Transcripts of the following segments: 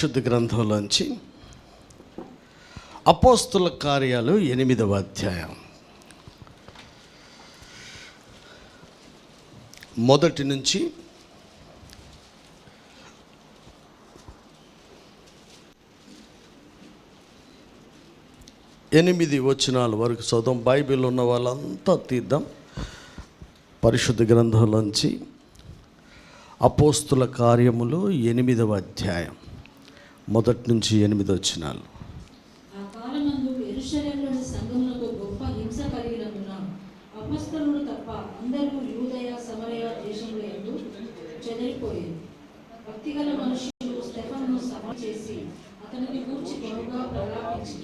పరిశుద్ధ గ్రంథంలోంచి అపోస్తుల కార్యాలు 8వ అధ్యాయం మొదటి నుంచి 8 వచనాల వరకు చదువు. బైబిల్ ఉన్న వాళ్ళంతా తీద్దాం. పరిశుద్ధ గ్రంథంలోంచి అపోస్తుల కార్యములు 8వ అధ్యాయం మొదటి నుంచి 8 వచనాలు. ఆ కాలమందు యెరూషలేములోని సంఘమునకు గొప్ప హింస కలిగినందున అపొస్తలులు తప్ప అందరూ యూదయ సమరయ దేశములందు చెదరిపోయారు. భక్తిగల మనుషులు స్టెఫనును సమాధి చేసి అతనిని గూర్చి బహుగా ప్రలాపించి,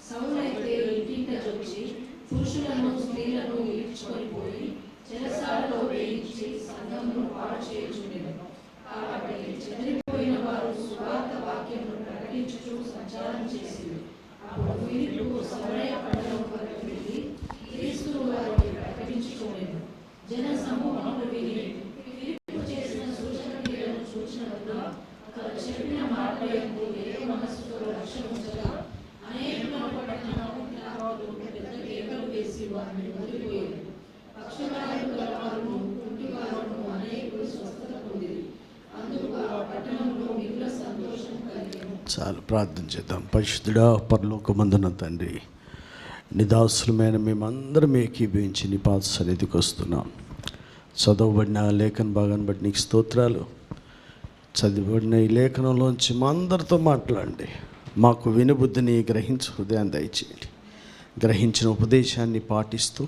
సౌలైతే ఇంటింట జొచ్చి పురుషులను స్త్రీలను ఈడ్చుకొని పోయి చెరసాలలో వేయించి సంఘమును పాడు చేయుచుండెను. కాబట్టి చెదిరిపోయిన వారు సువార్త వాక్యమును ప్రకటించుచు సంచారం చేసింది. అప్పుడు ఫిలిప్పు సమరయ పట్టణం వరకు వెళ్ళి క్రీస్తును వారికి ప్రకటించుచుండెను. జన సమూహములు విని ఫిలిప్పు చేసిన సూచన క్రియలను చూచినందున అతడు చెప్పిన మాటల యందు ఏక మనస్సుతో లక్ష్య ఉంచగా అనేకులను పట్టణము గ్రామాలు పెద్ద కేకలు వేసి వారిని వదిలిపోయారు. పక్షవాయువు గలవారును కుంటివారును అనేకులు స్వస్థత పొందిరి. అందుకు ఆ పట్టణంలో మిగుల సంతోషం కలిగెను. చాలు, ప్రార్థన చేద్దాం. పరిశుద్ధుడా, పరలోకమందున తండ్రి, నిదాసులమైన మేమందరం ఏకీభవించి నీ పాద సన్నిధికి వస్తున్నాం. చదవబడిన లేఖన భాగాన్ని బట్టి నీకు స్తోత్రాలు. చదివబడిన ఈ లేఖనంలోంచి మా అందరితో మాట్లాడండి. మాకు వినుబుద్ధిని గ్రహించు హృదయాన్ని దయచేయండి. గ్రహించిన ఉపదేశాన్ని పాటిస్తూ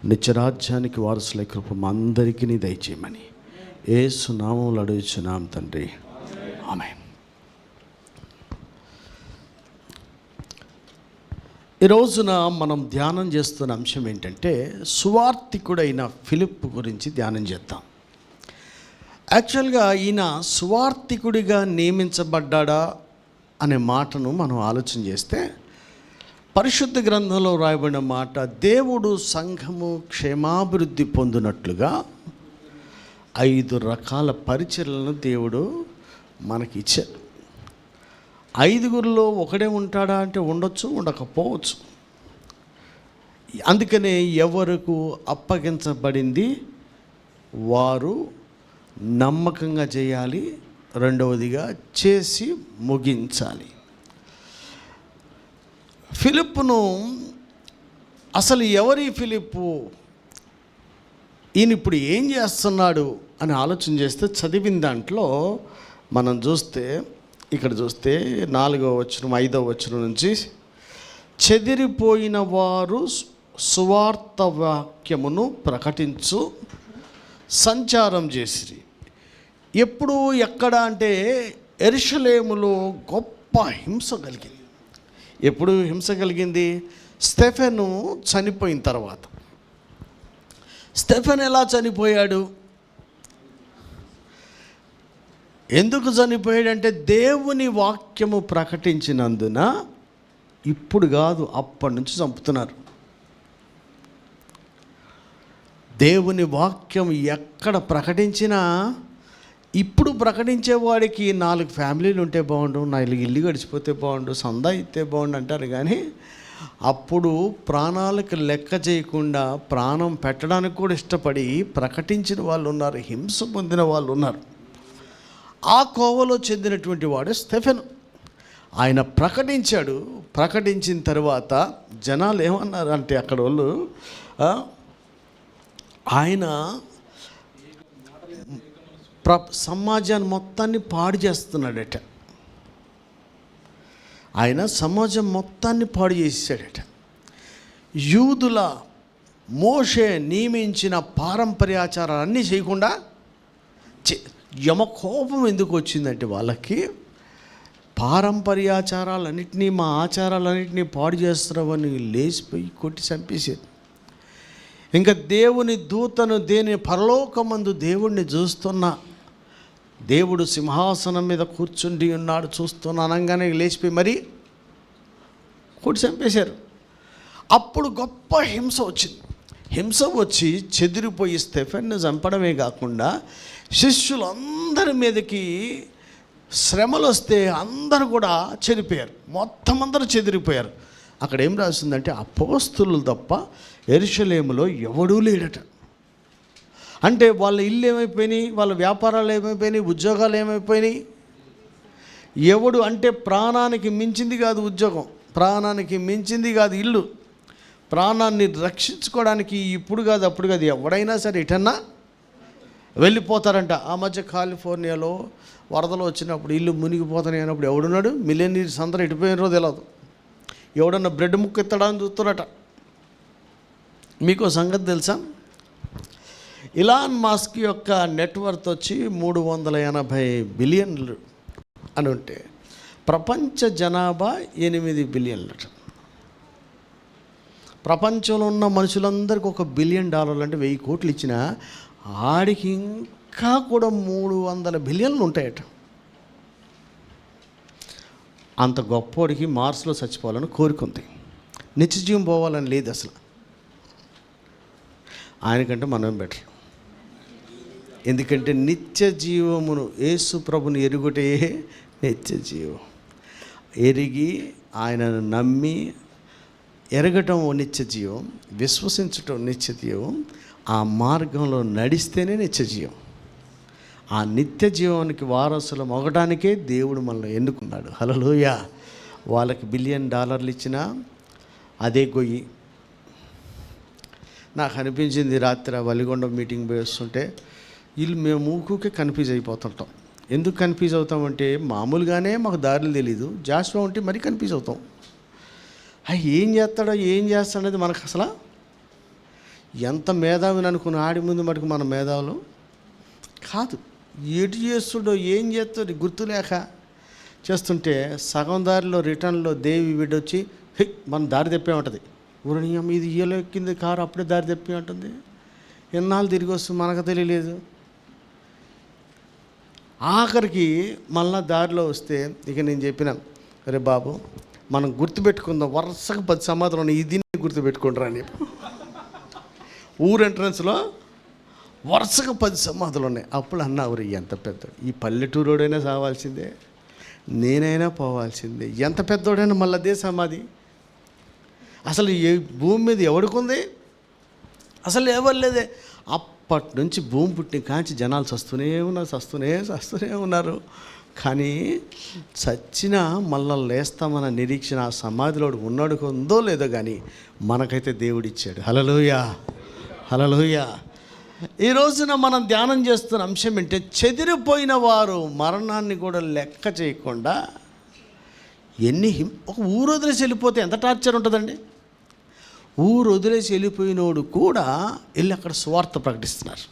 నిత్యరాజ్యానికి వారసులై కృప మా అందరికీ నీ దయచేయమని యేసు నామములో అడుగుచున్నాం తండ్రి, ఆమేన్. ఈ రోజున మనం ధ్యానం చేస్తున్న అంశం ఏంటంటే సువార్తికుడైన ఫిలిప్ గురించి ధ్యానం చేద్దాం. యాక్చువల్గా ఈయన సువార్తికుడిగా నియమించబడ్డా అనే మాటను మనం ఆలోచన చేస్తే పరిశుద్ధ గ్రంథంలో రాయబడిన మాట, దేవుడు సంఘము క్షేమాభివృద్ధి పొందినట్లుగా 5 రకాల పరిచర్యలను దేవుడు మనకి ఇచ్చారు. 5గురిలో ఒకడే ఉంటాడా అంటే ఉండొచ్చు, ఉండకపోవచ్చు. అందుకనే ఎవరికి అప్పగించబడింది వారు నమ్మకంగా చేయాలి, రెండవదిగా చేసి ముగించాలి. ఫిలిప్పును అసలు ఎవరి ఫిలిప్పు, ఈయన ఇప్పుడు ఏం చేస్తున్నాడు అని ఆలోచన చేస్తే చదివిన దాంట్లో మనం చూస్తే, ఇక్కడ చూస్తే 4వ వచనం 5వ వచనం నుంచి, చెదిరిపోయిన వారు సువార్త వాక్యమును ప్రకటించు సంచారం చేసిరి. ఎప్పుడు ఎక్కడ అంటే యెరూషలేములో గొప్ప హింస కలిగింది. ఎప్పుడు హింస కలిగింది? స్టెఫెను చనిపోయిన తర్వాత. స్టెఫెన్ ఎలా చనిపోయాడు? ఎందుకు చనిపోయాడంటే దేవుని వాక్యము ప్రకటించినందున. ఇప్పుడు కాదు, అప్పటి నుంచి చంపుతున్నారు. దేవుని వాక్యం ఎక్కడ ప్రకటించినా, ఇప్పుడు ప్రకటించేవాడికి 4 ఫ్యామిలీలు ఉంటే బాగుండు, 4 ఇల్లు గడిచిపోతే బాగుండు, సందా ఇస్తే బాగుండు అంటారు. కానీ అప్పుడు ప్రాణాలకు లెక్క చేయకుండా ప్రాణం పెట్టడానికి కూడా ఇష్టపడి ప్రకటించిన వాళ్ళు ఉన్నారు, హింస పొందిన వాళ్ళు ఉన్నారు. ఆ కోవలో చెందినటువంటి వాడు స్టెఫెను. ఆయన ప్రకటించాడు. ప్రకటించిన తర్వాత జనాలు ఏమన్నారు అంటే, అక్కడ వాళ్ళు ఆయన సమాజాన్ని మొత్తాన్ని పాడు చేస్తున్నాడట. ఆయన సమాజం మొత్తాన్ని పాడు చేసాడట. యూదుల మోషే నియమించిన పారంపర్యాచారాలన్నీ చేయకుండా యమకోపం ఎందుకు వచ్చిందంటే వాళ్ళకి, పారంపర్యాచారాలన్నింటినీ, మా ఆచారాలన్నింటినీ పాడు చేస్తున్నామని లేచిపోయి కొట్టి చంపేసేది. ఇంకా దేవుని దూతను పరలోకమందు దేవుణ్ణి చూస్తున్న, దేవుడు సింహాసనం మీద కూర్చుండి ఉన్నాడు చూస్తున్న అనగానే లేచిపోయి మరి కొట్టి చంపేశారు. అప్పుడు గొప్ప హింస వచ్చింది. హింస వచ్చి చెదిరిపోయి స్టెఫెన్ను చంపడమే కాకుండా శిష్యులందరి మీదకి శ్రమలు వస్తే అందరూ కూడా చెడిపోయారు, మొత్తం అందరూ చెదిరిపోయారు. అక్కడ ఏం రాసిందంటే అపోస్తలులు తప్ప యెరూషలేములో ఎవడూ లేడట. అంటే వాళ్ళ ఇల్లు ఏమైపోయినాయి, వాళ్ళ వ్యాపారాలు ఏమైపోయినాయి, ఉద్యోగాలు ఏమైపోయినాయి. ఎవడు అంటే ప్రాణానికి మించింది కాదు ఉద్యోగం, ప్రాణానికి మించింది కాదు ఇల్లు, ప్రాణాన్ని రక్షించుకోవడానికి ఇప్పుడు కాదు అప్పుడు కాదు ఎవడైనా సరే ఎటన్నా వెళ్ళిపోతారంట. ఆ మధ్య కాలిఫోర్నియాలో వరదలు వచ్చినప్పుడు ఇల్లు మునిగిపోతాయి అన్నప్పుడు ఎవడున్నాడు, మిలియనీర్స్ అందరూ ఎటుపోయినారో తెలియదు, ఎవడన్నా బ్రెడ్ ముక్క ఎత్తడానికి చూస్తున్నారట. మీకు సంగతి తెలుసా, ఇలాన్ మస్క్ యొక్క నెట్వర్త్ వచ్చి 380 బిలియన్లు అని ఉంటే ప్రపంచ జనాభా 8 బిలియన్లు. ప్రపంచంలో ఉన్న మనుషులందరికీ $1 బిలియన్ అంటే 1000 కోట్లు ఇచ్చినా ఆడికి ఇంకా కూడా 300 బిలియన్లు ఉంటాయట. అంత గొప్పోడికి మార్స్లో చచ్చిపోవాలని కోరుకుంది, నిత్యజీవం పోవాలని లేదు అసలు. ఆయనకంటే మనం బెటర్. ఎందుకంటే నిత్య జీవమును యేసు ప్రభుని ఎరుగుటే నిత్య జీవం. ఎరిగి ఆయనను నమ్మి ఎరగటం నిత్య జీవం, విశ్వసించటం నిత్య జీవం, ఆ మార్గంలో నడిస్తేనే నిత్య జీవం. ఆ నిత్య జీవానికి వారసులం అవ్వడానికే దేవుడు మనల్ని ఎన్నుకున్నాడు. హల్లెలూయా. వాళ్ళకి $1 బిలియన్ ఇచ్చినా అదే గొయ్యి. నాకు అనిపించింది రాత్రి వలిగొండ మీటింగ్ పోయి వస్తుంటే వీళ్ళు మేము ఊకే కన్ఫ్యూజ్ అయిపోతుంటాం. ఎందుకు కన్ఫ్యూజ్ అవుతామంటే మామూలుగానే మాకు దారులు తెలీదు, జాస్వా ఉంటే మరీ కన్ఫ్యూజ్ అవుతాం. ఏం చేస్తాడో ఏం చేస్తాడనేది మనకు అసలు ఎంత మేధావిని అనుకుని ఆడి ముందు మటుకు మన మేధావులు కాదు. ఎటు చేస్తుడో ఏం చేస్తాడో గుర్తులేక చేస్తుంటే సగం దారిలో రిటర్న్లో దేవి వీడొచ్చి మన దారి తెప్పే ఉంటుంది. ఊరనీయం ఇది ఇయ్యలో ఎక్కింది కారు అప్పుడే దారి తెప్పి ఉంటుంది. ఎన్నాళ్ళు తిరిగి వస్తుంది మనకు తెలియలేదు. ఆఖరికి మళ్ళా దారిలో వస్తే ఇక నేను చెప్పిన, అరే బాబు మనం గుర్తుపెట్టుకుందాం, వరుసగా 10 సమాధులు ఉన్నాయి, ఇది గుర్తుపెట్టుకుంటారా అని. ఊరు ఎంట్రన్స్లో వరుసగా 10 సమాధులు ఉన్నాయి. అప్పుడు అన్నావురు ఎంత పెద్ద, ఈ పల్లెటూరోడైనా సావాల్సిందే, నేనైనా పోవాల్సిందే, ఎంత పెద్దోడైనా మళ్ళీ అదే సమాధి. అసలు ఈ భూమి మీద ఎవడుకుంది, అసలు ఎవరు లేదే. అప్పటి నుంచి భూమి పుట్టిన కాంచి జనాలు చస్తూనే ఉన్నారు. కానీ చచ్చినా మళ్ళీ లేస్తామన్న నిరీక్షణ ఆ సమాధిలో ఉన్నాడు ఉందో లేదో కానీ మనకైతే దేవుడిచ్చాడు. హల్లెలూయా, హల్లెలూయా. ఈ రోజున మనం ధ్యానం చేస్తున్న అంశం ఏంటంటే చెదిరిపోయిన వారు మరణాన్ని కూడా లెక్క చేయకుండా ఒక ఊరు వదిలేసి వెళ్ళిపోతే ఎంత టార్చర్ ఉంటుందండి. ఊరు వదిలేసి వెళ్ళిపోయినోడు కూడా వెళ్ళి అక్కడ సువార్త ప్రకటిస్తున్నారు.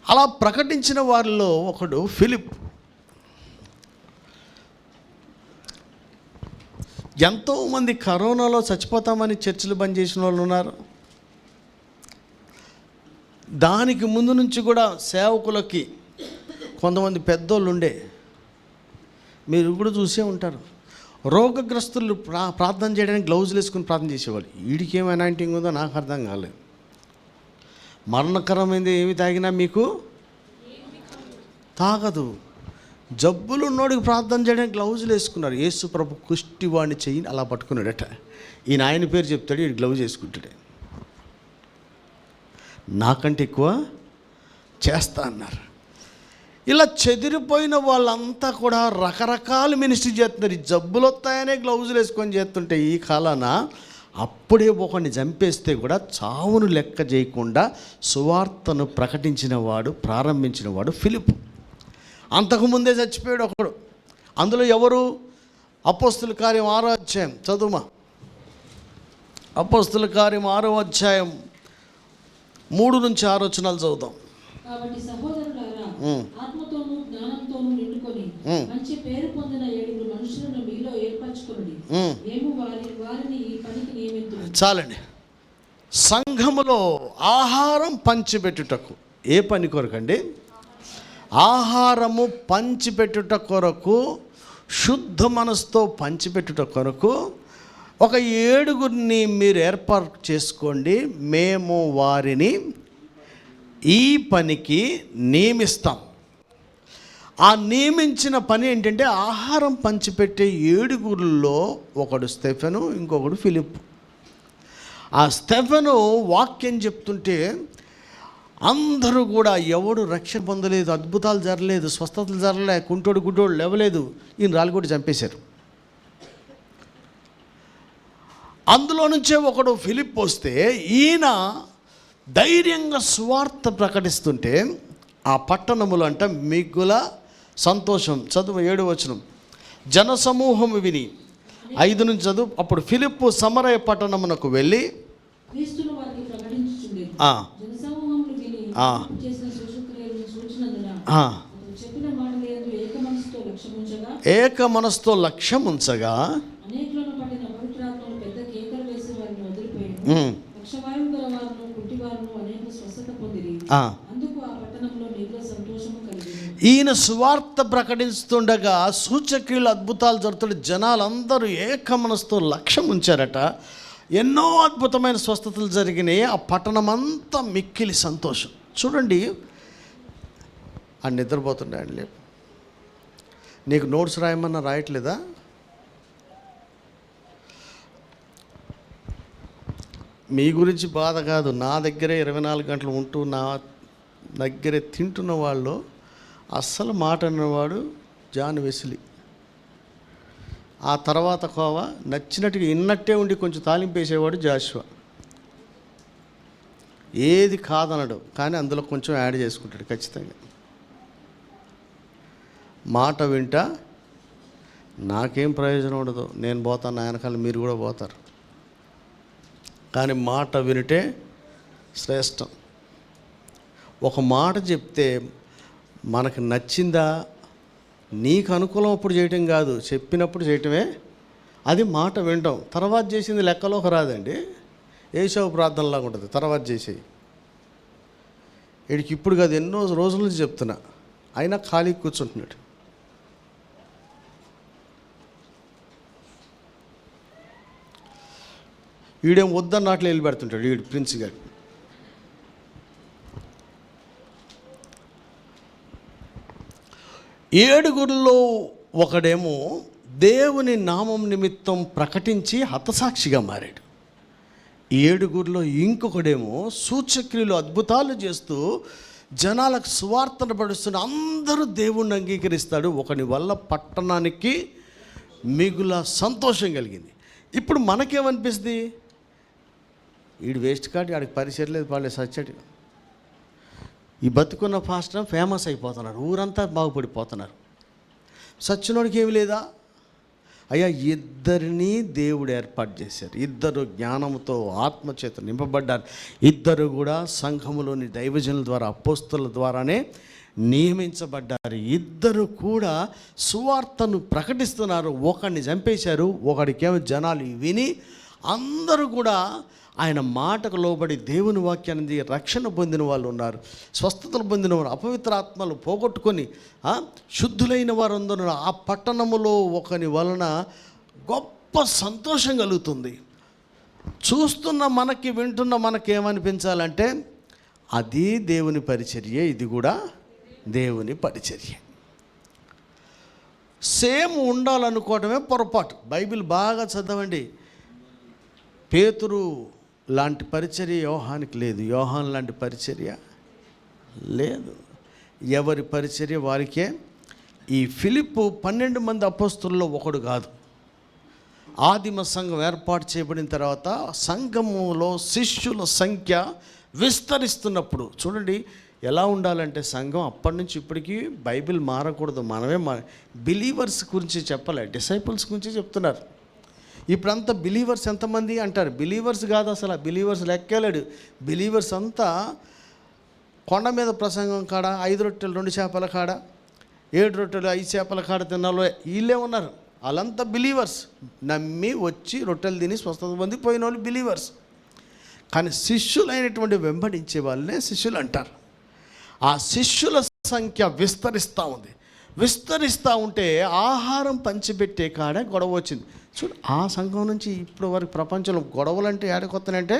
అలా ప్రకటించిన వారిలో ఒకడు ఫిలిప్. ఎంతోమంది కరోనాలో చచ్చిపోతామని చర్చిలు బంద్ చేసిన వాళ్ళు ఉన్నారు. దానికి ముందు నుంచి కూడా సేవకులకి కొంతమంది పెద్దోళ్ళు ఉండే, మీరు ఇప్పుడు చూసే ఉంటారు, రోగగ్రస్తులు ప్రార్థన చేయడానికి గ్లౌజులు వేసుకుని ప్రార్థన చేసేవాళ్ళు. వీడికి ఏం అనాయింటింగ్ ఉందో నాకు అర్థం కాలేదు. మరణకరమైనది ఏమి తాగినా మీకు తాగదు. జబ్బులు ఉన్నోడికి ప్రార్థన చేయడానికి గ్లౌజులు వేసుకున్నారు. యేసు ప్రభు కుష్టివాణి చెయ్యి అలా పట్టుకున్నాడట. ఈయన ఆయన పేరు చెప్తాడు, వీడు గ్లౌజ్ వేసుకుంటాడే. నాకంటే ఎక్కువ చేస్తా అన్నారు. ఇలా చెదిరిపోయిన వాళ్ళంతా కూడా రకరకాల మినిస్ట్రీ చేస్తున్నారు. ఈ జబ్బులు వస్తాయనే గ్లౌజులు వేసుకొని చేస్తుంటే ఈ కాలాన అప్పుడే ఒకరిని చంపేస్తే కూడా చావును లెక్క చేయకుండా సువార్తను ప్రారంభించిన వాడు ఫిలిప్. అంతకుముందే చచ్చిపోయాడు ఒకడు. అందులో ఎవరు? అపోస్తుల కార్యం 6వ అధ్యాయం చదువుమా. అపోస్తుల కార్యం 6వ అధ్యాయం 3 నుంచి 6 వచనాలు చదువుదాం. కాబట్టి సహోదరులారా, ఆత్మతోనూ జ్ఞానంతోనూ నిండుకొని మంచి పేరు పొందిన 7 మనుషులను మీలో ఏర్పరచుకోండి. మేము వారిని ఈ పనికి నియమించుము. చాలండి. సంఘములో ఆహారం పంచిపెట్టుటకు. ఏ పని కొరకండి? ఆహారము పంచిపెట్టుట కొరకు, శుద్ధ మనసుతో పంచిపెట్టుట కొరకు ఒక 7 మీరు ఏర్పాటు చేసుకోండి. మేము వారిని ఈ పనికి నియమిస్తాం. ఆ నియమించిన పని ఏంటంటే ఆహారం పంచిపెట్టే 7 ఒకడు స్టెఫెను, ఇంకొకడు ఫిలిప్. ఆ స్టెఫెను వాక్యం చెప్తుంటే అందరూ కూడా ఎవడు రక్షణ పొందలేదు, అద్భుతాలు జరగలేదు, స్వస్థతలు జరగలే, కుంటోడు గుడ్డోడు లేవలేదు, ఈయన రాళ్ళు కూడా చంపేశారు. అందులో నుంచే ఒకడు ఫిలిప్ వస్తే ఈయన ధైర్యంగా సువార్త ప్రకటిస్తుంటే ఆ పట్టణములు అంట మిగుల సంతోషం. చదువు 7వ వచనం. జనసమూహము విని 5 నుంచి చదువు. అప్పుడు ఫిలిప్పు సమరయ పట్టణమునకు వెళ్ళి క్రీస్తును వారికి ప్రకటించుచుండెను. జనసమూహములు విని ఫిలిప్పు చేసిన సూచక్రియలను చూచినందున అతడు చెప్పిన మాటలందు ఏక మనసుతో లక్ష్యముంచగా అనేకులను పట్టిన పవిత్రాత్మను పెద్ద కేకలు వేసి వారిని వదిలిపోయాను. పక్షవాయువు గల వారును కుంటివారును అనేక స్వస్థత పొందిరి. అందుకు ఆ పట్టణంలో మిగుల సంతోషము కలిగింది. ఈయన సువార్త ప్రకటిస్తుండగా సూచక్రియలు అద్భుతాలు జరుగుతుంటే జనాలందరూ ఏక మనసుతో లక్ష్యం ఉంచారట. ఎన్నో అద్భుతమైన స్వస్థతలు జరిగినాయి. ఆ పట్టణం అంతా మిక్కిలి సంతోషం. చూడండి, ఆ నిద్రపోతుండే ఆయన లేపు. నీకు నోట్స్ రాయమన్నా రాయట్లేదా? మీ గురించి బాధ కాదు, నా దగ్గరే 24 గంటలు ఉంటూ నా దగ్గరే తింటున్న వాళ్ళు అస్సలు మాట అన్నవాడు జాన్ వెస్లీ. ఆ తర్వాత కోవా నచ్చినట్టుగా ఇన్నట్టే ఉండి కొంచెం తాలింపేసేవాడు జాషువా. ఏది కాదనడు, కానీ అందులో కొంచెం యాడ్ చేసుకుంటాడు ఖచ్చితంగా. మాట వింటా నాకేం ప్రయోజనం ఉండదు, నేను పోతాను, నా వెనకాల మీరు కూడా పోతారు. కానీ మాట వినిటే శ్రేష్టం. ఒక మాట చెప్తే మనకు నచ్చిందా, నీకు అనుకూలం అప్పుడు చేయటం కాదు, చెప్పినప్పుడు చేయటమే అది మాట వినటం. తర్వాత చేసింది లెక్కలోకి రాదండి. ఏషవ ప్రార్థనలాగా ఉంటుంది తర్వాత చేసేయి. వీడికి ఇప్పుడు కాదు, ఎన్నో రోజుల నుంచి చెప్తున్నా, అయినా ఖాళీ కూర్చుంటున్నాడు. వీడేం వద్దన్నట్లు వెళ్ళి పెడుతుంటాడు వీడు ప్రిన్స్ గారు. ఏడుగురిలో ఒకడేమో దేవుని నామం నిమిత్తం ప్రకటించి హతసాక్షిగా మారాడు. 7 ఇంకొకడేమో సూచక్రియలు అద్భుతాలు చేస్తూ జనాలకు సువార్తను పడుస్తున్న అందరూ దేవుణ్ణి అంగీకరిస్తాడు. ఒకని వల్ల పట్టణానికి మిగుల సంతోషం కలిగింది. ఇప్పుడు మనకేమనిపిస్తుంది, వీడు వేస్ట్ కాదు, వాడికి పరిచయం లేదు, వాళ్ళే సచ్చడి. ఈ బతుకున్న పాస్టర్ ఫేమస్ అయిపోతున్నారు, ఊరంతా బాగుపడిపోతున్నారు. సచ్చినోడికి ఏమి లేదా? అయ్యా, ఇద్దరిని దేవుడు ఏర్పాటు చేశారు. ఇద్దరు జ్ఞానంతో ఆత్మచేత నింపబడ్డారు. ఇద్దరు కూడా సంఘములోని దైవజనుల ద్వారా అపోస్తలుల ద్వారానే నియమించబడ్డారు. ఇద్దరు కూడా సువార్తను ప్రకటిస్తున్నారు. ఒకడిని చంపేశారు, ఒకడికేమో జనాలు విని అందరూ కూడా ఆయన మాటకు లోబడి దేవుని వాక్యాన్ని రక్షణ పొందిన వాళ్ళు ఉన్నారు, స్వస్థతలు పొందిన వారు, అపవిత్ర ఆత్మలు పోగొట్టుకొని శుద్ధులైన వారు అందరూ. ఆ పట్టణములో ఒకని వలన గొప్ప సంతోషం కలుగుతుంది. చూస్తున్న మనకి, వింటున్న మనకి ఏమనిపించాలంటే అది దేవుని పరిచర్య, ఇది కూడా దేవుని పరిచర్య. సేమ్ ఉండాలనుకోవటమే పొరపాటు. బైబిల్ బాగా చదవండి. పేతురు లాంటి పరిచర్య యోహానికి లేదు, యోహాన్ లాంటి పరిచర్య లేదు. ఎవరి పరిచర్య వారికే. ఈ ఫిలిప్పు 12 మంది అపోస్తలుల్లో ఒకడు కాదు. ఆదిమ సంఘం ఏర్పాటు చేయబడిన తర్వాత సంఘములో శిష్యుల సంఖ్య విస్తరిస్తున్నప్పుడు చూడండి ఎలా ఉండాలంటే సంఘం అప్పటి నుంచి ఇప్పటికీ బైబిల్ మారకూడదు. మనమే బిలీవర్స్ గురించి చెప్పలే, డిసైపుల్స్ గురించి చెప్తున్నారు. ఇప్పుడంతా బిలీవర్స్ ఎంతమంది అంటారు, బిలీవర్స్ కాదు అసలు, బిలీవర్స్ లెక్కలేడు. బిలీవర్స్ అంతా కొండ మీద ప్రసంగం కాడ 5 రొట్టెలు 2 చేపల కాడ, 7 రొట్టెలు 5 చేపల కాడ తిన్నాలో వీళ్ళే ఉన్నారు. వాళ్ళంతా బిలీవర్స్. నమ్మి వచ్చి రొట్టెలు తిని స్వస్థత పొంది పోయిన వాళ్ళు బిలీవర్స్. కానీ శిష్యులైనటువంటి వెంబడించే వాళ్ళనే శిష్యులు అంటారు. ఆ శిష్యుల సంఖ్య విస్తరిస్తూ ఉంది. విస్తరిస్తూ ఉంటే ఆహారం పంచిపెట్టే కాడ గొడవ వచ్చింది. చూడు, ఆ సంఘం నుంచి ఇప్పుడు వరకు ప్రపంచంలో గొడవలు అంటే ఏడకొత్తనంటే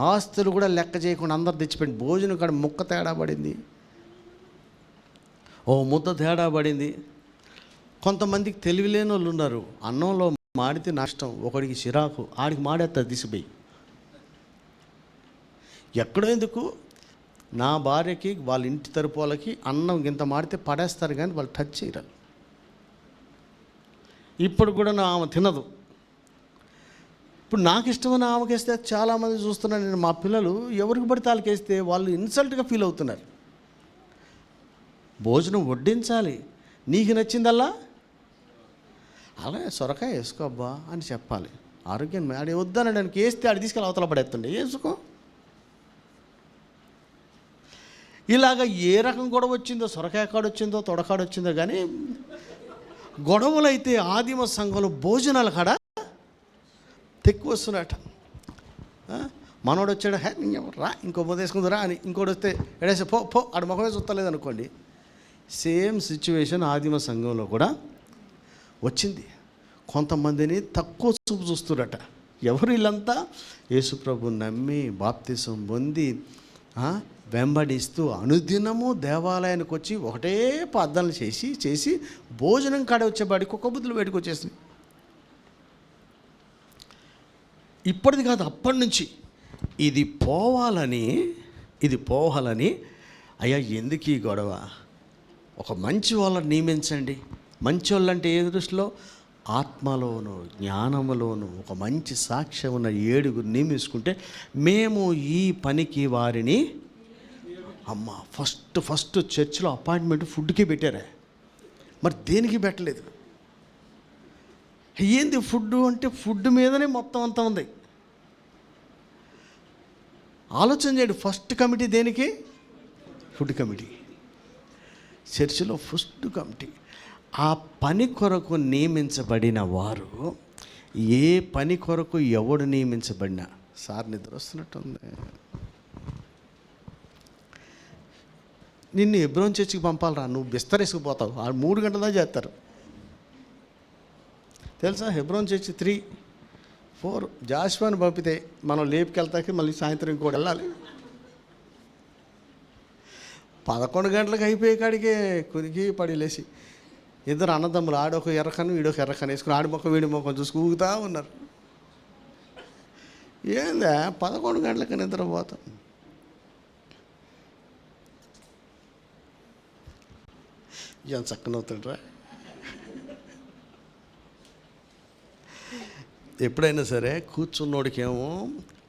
ఆస్తులు కూడా లెక్క చేయకుండా అందరు తెచ్చిపెట్టి భోజనం కాడ ముక్క తేడా పడింది. ఓ ముద్ద తేడా పడింది. కొంతమందికి తెలివిలేని వాళ్ళు ఉన్నారు, అన్నంలో మాడితే నష్టం, ఒకడికి చిరాకు, ఆడికి మాడేస్తారు తీసిపోయి. ఎక్కడో ఎందుకు, నా భార్యకి వాళ్ళ ఇంటి తరపు వాళ్ళకి అన్నం ఇంత మాడితే పడేస్తారు కానీ వాళ్ళు టచ్ చేయరు. ఇప్పుడు కూడా ఆమె తినదు. ఇప్పుడు నాకు ఇష్టమైన ఆమెకి వేస్తే చాలామంది చూస్తున్నాను నేను, మా పిల్లలు ఎవరికి పడితే వాళ్ళకి వేస్తే వాళ్ళు ఇన్సల్ట్గా ఫీల్ అవుతున్నారు. భోజనం వడ్డించాలి, నీకు నచ్చిందల్లా అలాగే సొరకాయ వేసుకో అబ్బా అని చెప్పాలి. ఆరోగ్యం ఆడి వద్దనడానికి వేస్తే ఆడి తీసుకెళ్ళి అవతల పడేస్తుండే, వేసుకో. ఇలాగ ఏ రకం గొడవ వచ్చిందో, సొరకాయ కాడ వచ్చిందో, తొడకాడ వచ్చిందో కానీ గొడవలు అయితే ఆదిమ సంఘంలో భోజనాల కాడ తెక్కువ వస్తున్నట. మనోడు వచ్చాడు, హే రా ఇంకో ముద్ద వేసుకుందిరా అని, ఇంకోటి వస్తే ఎడేసి పో పో ఆడ ముఖమే చూస్తలేదు అనుకోండి. సేమ్ సిచ్యువేషన్ ఆదిమ సంఘంలో కూడా వచ్చింది. కొంతమందిని తక్కువ చూపు చూస్తురట. ఎవరు వీళ్ళంతా? యేసుప్రభు నమ్మి బాప్తిసం పొంది వెంబడిస్తూ అనుదినము దేవాలయానికి వచ్చి ఒకటే ప్రార్థనలు చేసి భోజనం కాడ వచ్చేవాడికి ఒక బుద్ధులు బయటకు వచ్చేసింది. ఇప్పటిది కాదు, అప్పటి నుంచి ఇది పోవాలని అయ్యా ఎందుకు ఈ గొడవ, ఒక మంచి వాళ్ళని నియమించండి. మంచి వాళ్ళంటే ఏ దృష్టిలో? ఆత్మలోను జ్ఞానములోను ఒక మంచి సాక్ష్యం ఉన్న 7 నియమించుకుంటే మేము ఈ పనికి వారిని ఫస్ట్ చర్చిలో అపాయింట్మెంట్ ఫుడ్కి పెట్టారా, మరి దేనికి పెట్టలేదు? ఏంది ఫుడ్ అంటే ఫుడ్ మీదనే మొత్తం అంతా ఉంది. ఆలోచన చేయండి. ఫస్ట్ కమిటీ దేనికి? Food committee. చర్చిలో ఫస్ట్ కమిటీ. ఆ పని కొరకు నియమించబడిన వారు, ఏ పని కొరకు ఎవడు నియమించబడినా, సార్ నిద్ర వస్తున్నట్టుంది, నిన్ను హెబ్రోన్ చర్చికి పంపాలరా, నువ్వు బిస్తరేసుకుపోతావు, 3 గంటల దాకా చేస్తారు తెలుసా? హెబ్రోన్ చర్చి 3, 4 జాషువాని పంపితే మనం లేపుకెళ్తాకి మళ్ళీ సాయంత్రం ఇంకోటి వెళ్ళాలి. 11 గంటలకు అయిపోయే కాడికే కునికి పడి లేచి ఇద్దరు అన్నదమ్ములు, ఆడొక ఎర్రకను వీడొక ఎర్రకను వేసుకుని ఆడి మొక్క వీడి మొక్క చూసి ఊగుతూ ఉన్నారు. ఏందా 11 గంటలకు నిద్రపోతాం. ఏం చక్కనవుతుండ్రా. ఎప్పుడైనా సరే కూర్చున్నోడికేమో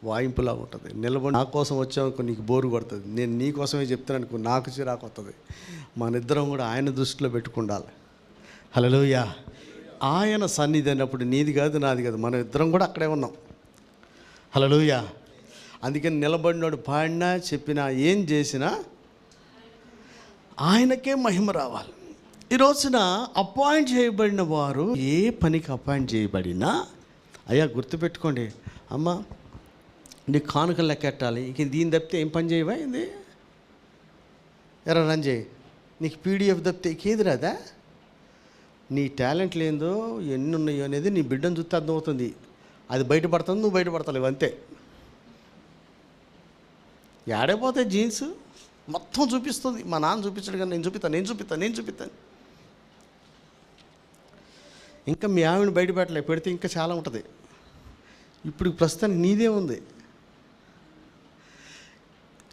వాయింపులా ఉంటుంది, నిలబడి నా కోసం వచ్చావు నీకు బోరు కొడుతుంది, నేను నీ కోసమే చెప్తాను నాకు చిరాకు వస్తుంది. మన ఇద్దరం కూడా ఆయన దృష్టిలో పెట్టుకుండాలి. హల్లెలూయా. ఆయన సన్నిధి అన్నప్పుడు నీది కాదు నాది కాదు, మనం ఇద్దరం కూడా అక్కడే ఉన్నాం. హల్లెలూయా. అందుకని నిలబడినోడు పాడినా చెప్పినా ఏం చేసినా ఆయనకే మహిమ రావాలి. ఈ రోజున అపాయింట్ చేయబడిన వారు ఏ పనికి అపాయింట్ చేయబడినా, అయ్యా గుర్తుపెట్టుకోండి అమ్మ, నీకు కానుకలు లెక్కెట్టాలి, ఇంక దీన్ని తప్పితే ఏం పని చేయవా, ఇది ఎరా రంజయ్, నీకు పీడిఎఫ్ తప్పితే ఇంకేది రాదా, నీ టాలెంట్ లేదో ఎన్ని ఉన్నాయో అనేది నీ బిడ్డను చూస్తే అర్థమవుతుంది. అది బయటపడుతుంది, నువ్వు బయటపడతావు, అంతే. ఏడైపోతాయి జీన్స్ మొత్తం చూపిస్తుంది. మా నాన్న చూపించాడు కానీ నేను చూపిస్తాను. ఇంకా మీ ఆవిడని బయటపెట్టలే, పెడితే ఇంకా చాలా ఉంటుంది. ఇప్పుడు ప్రస్తుతానికి నీదే ఉంది.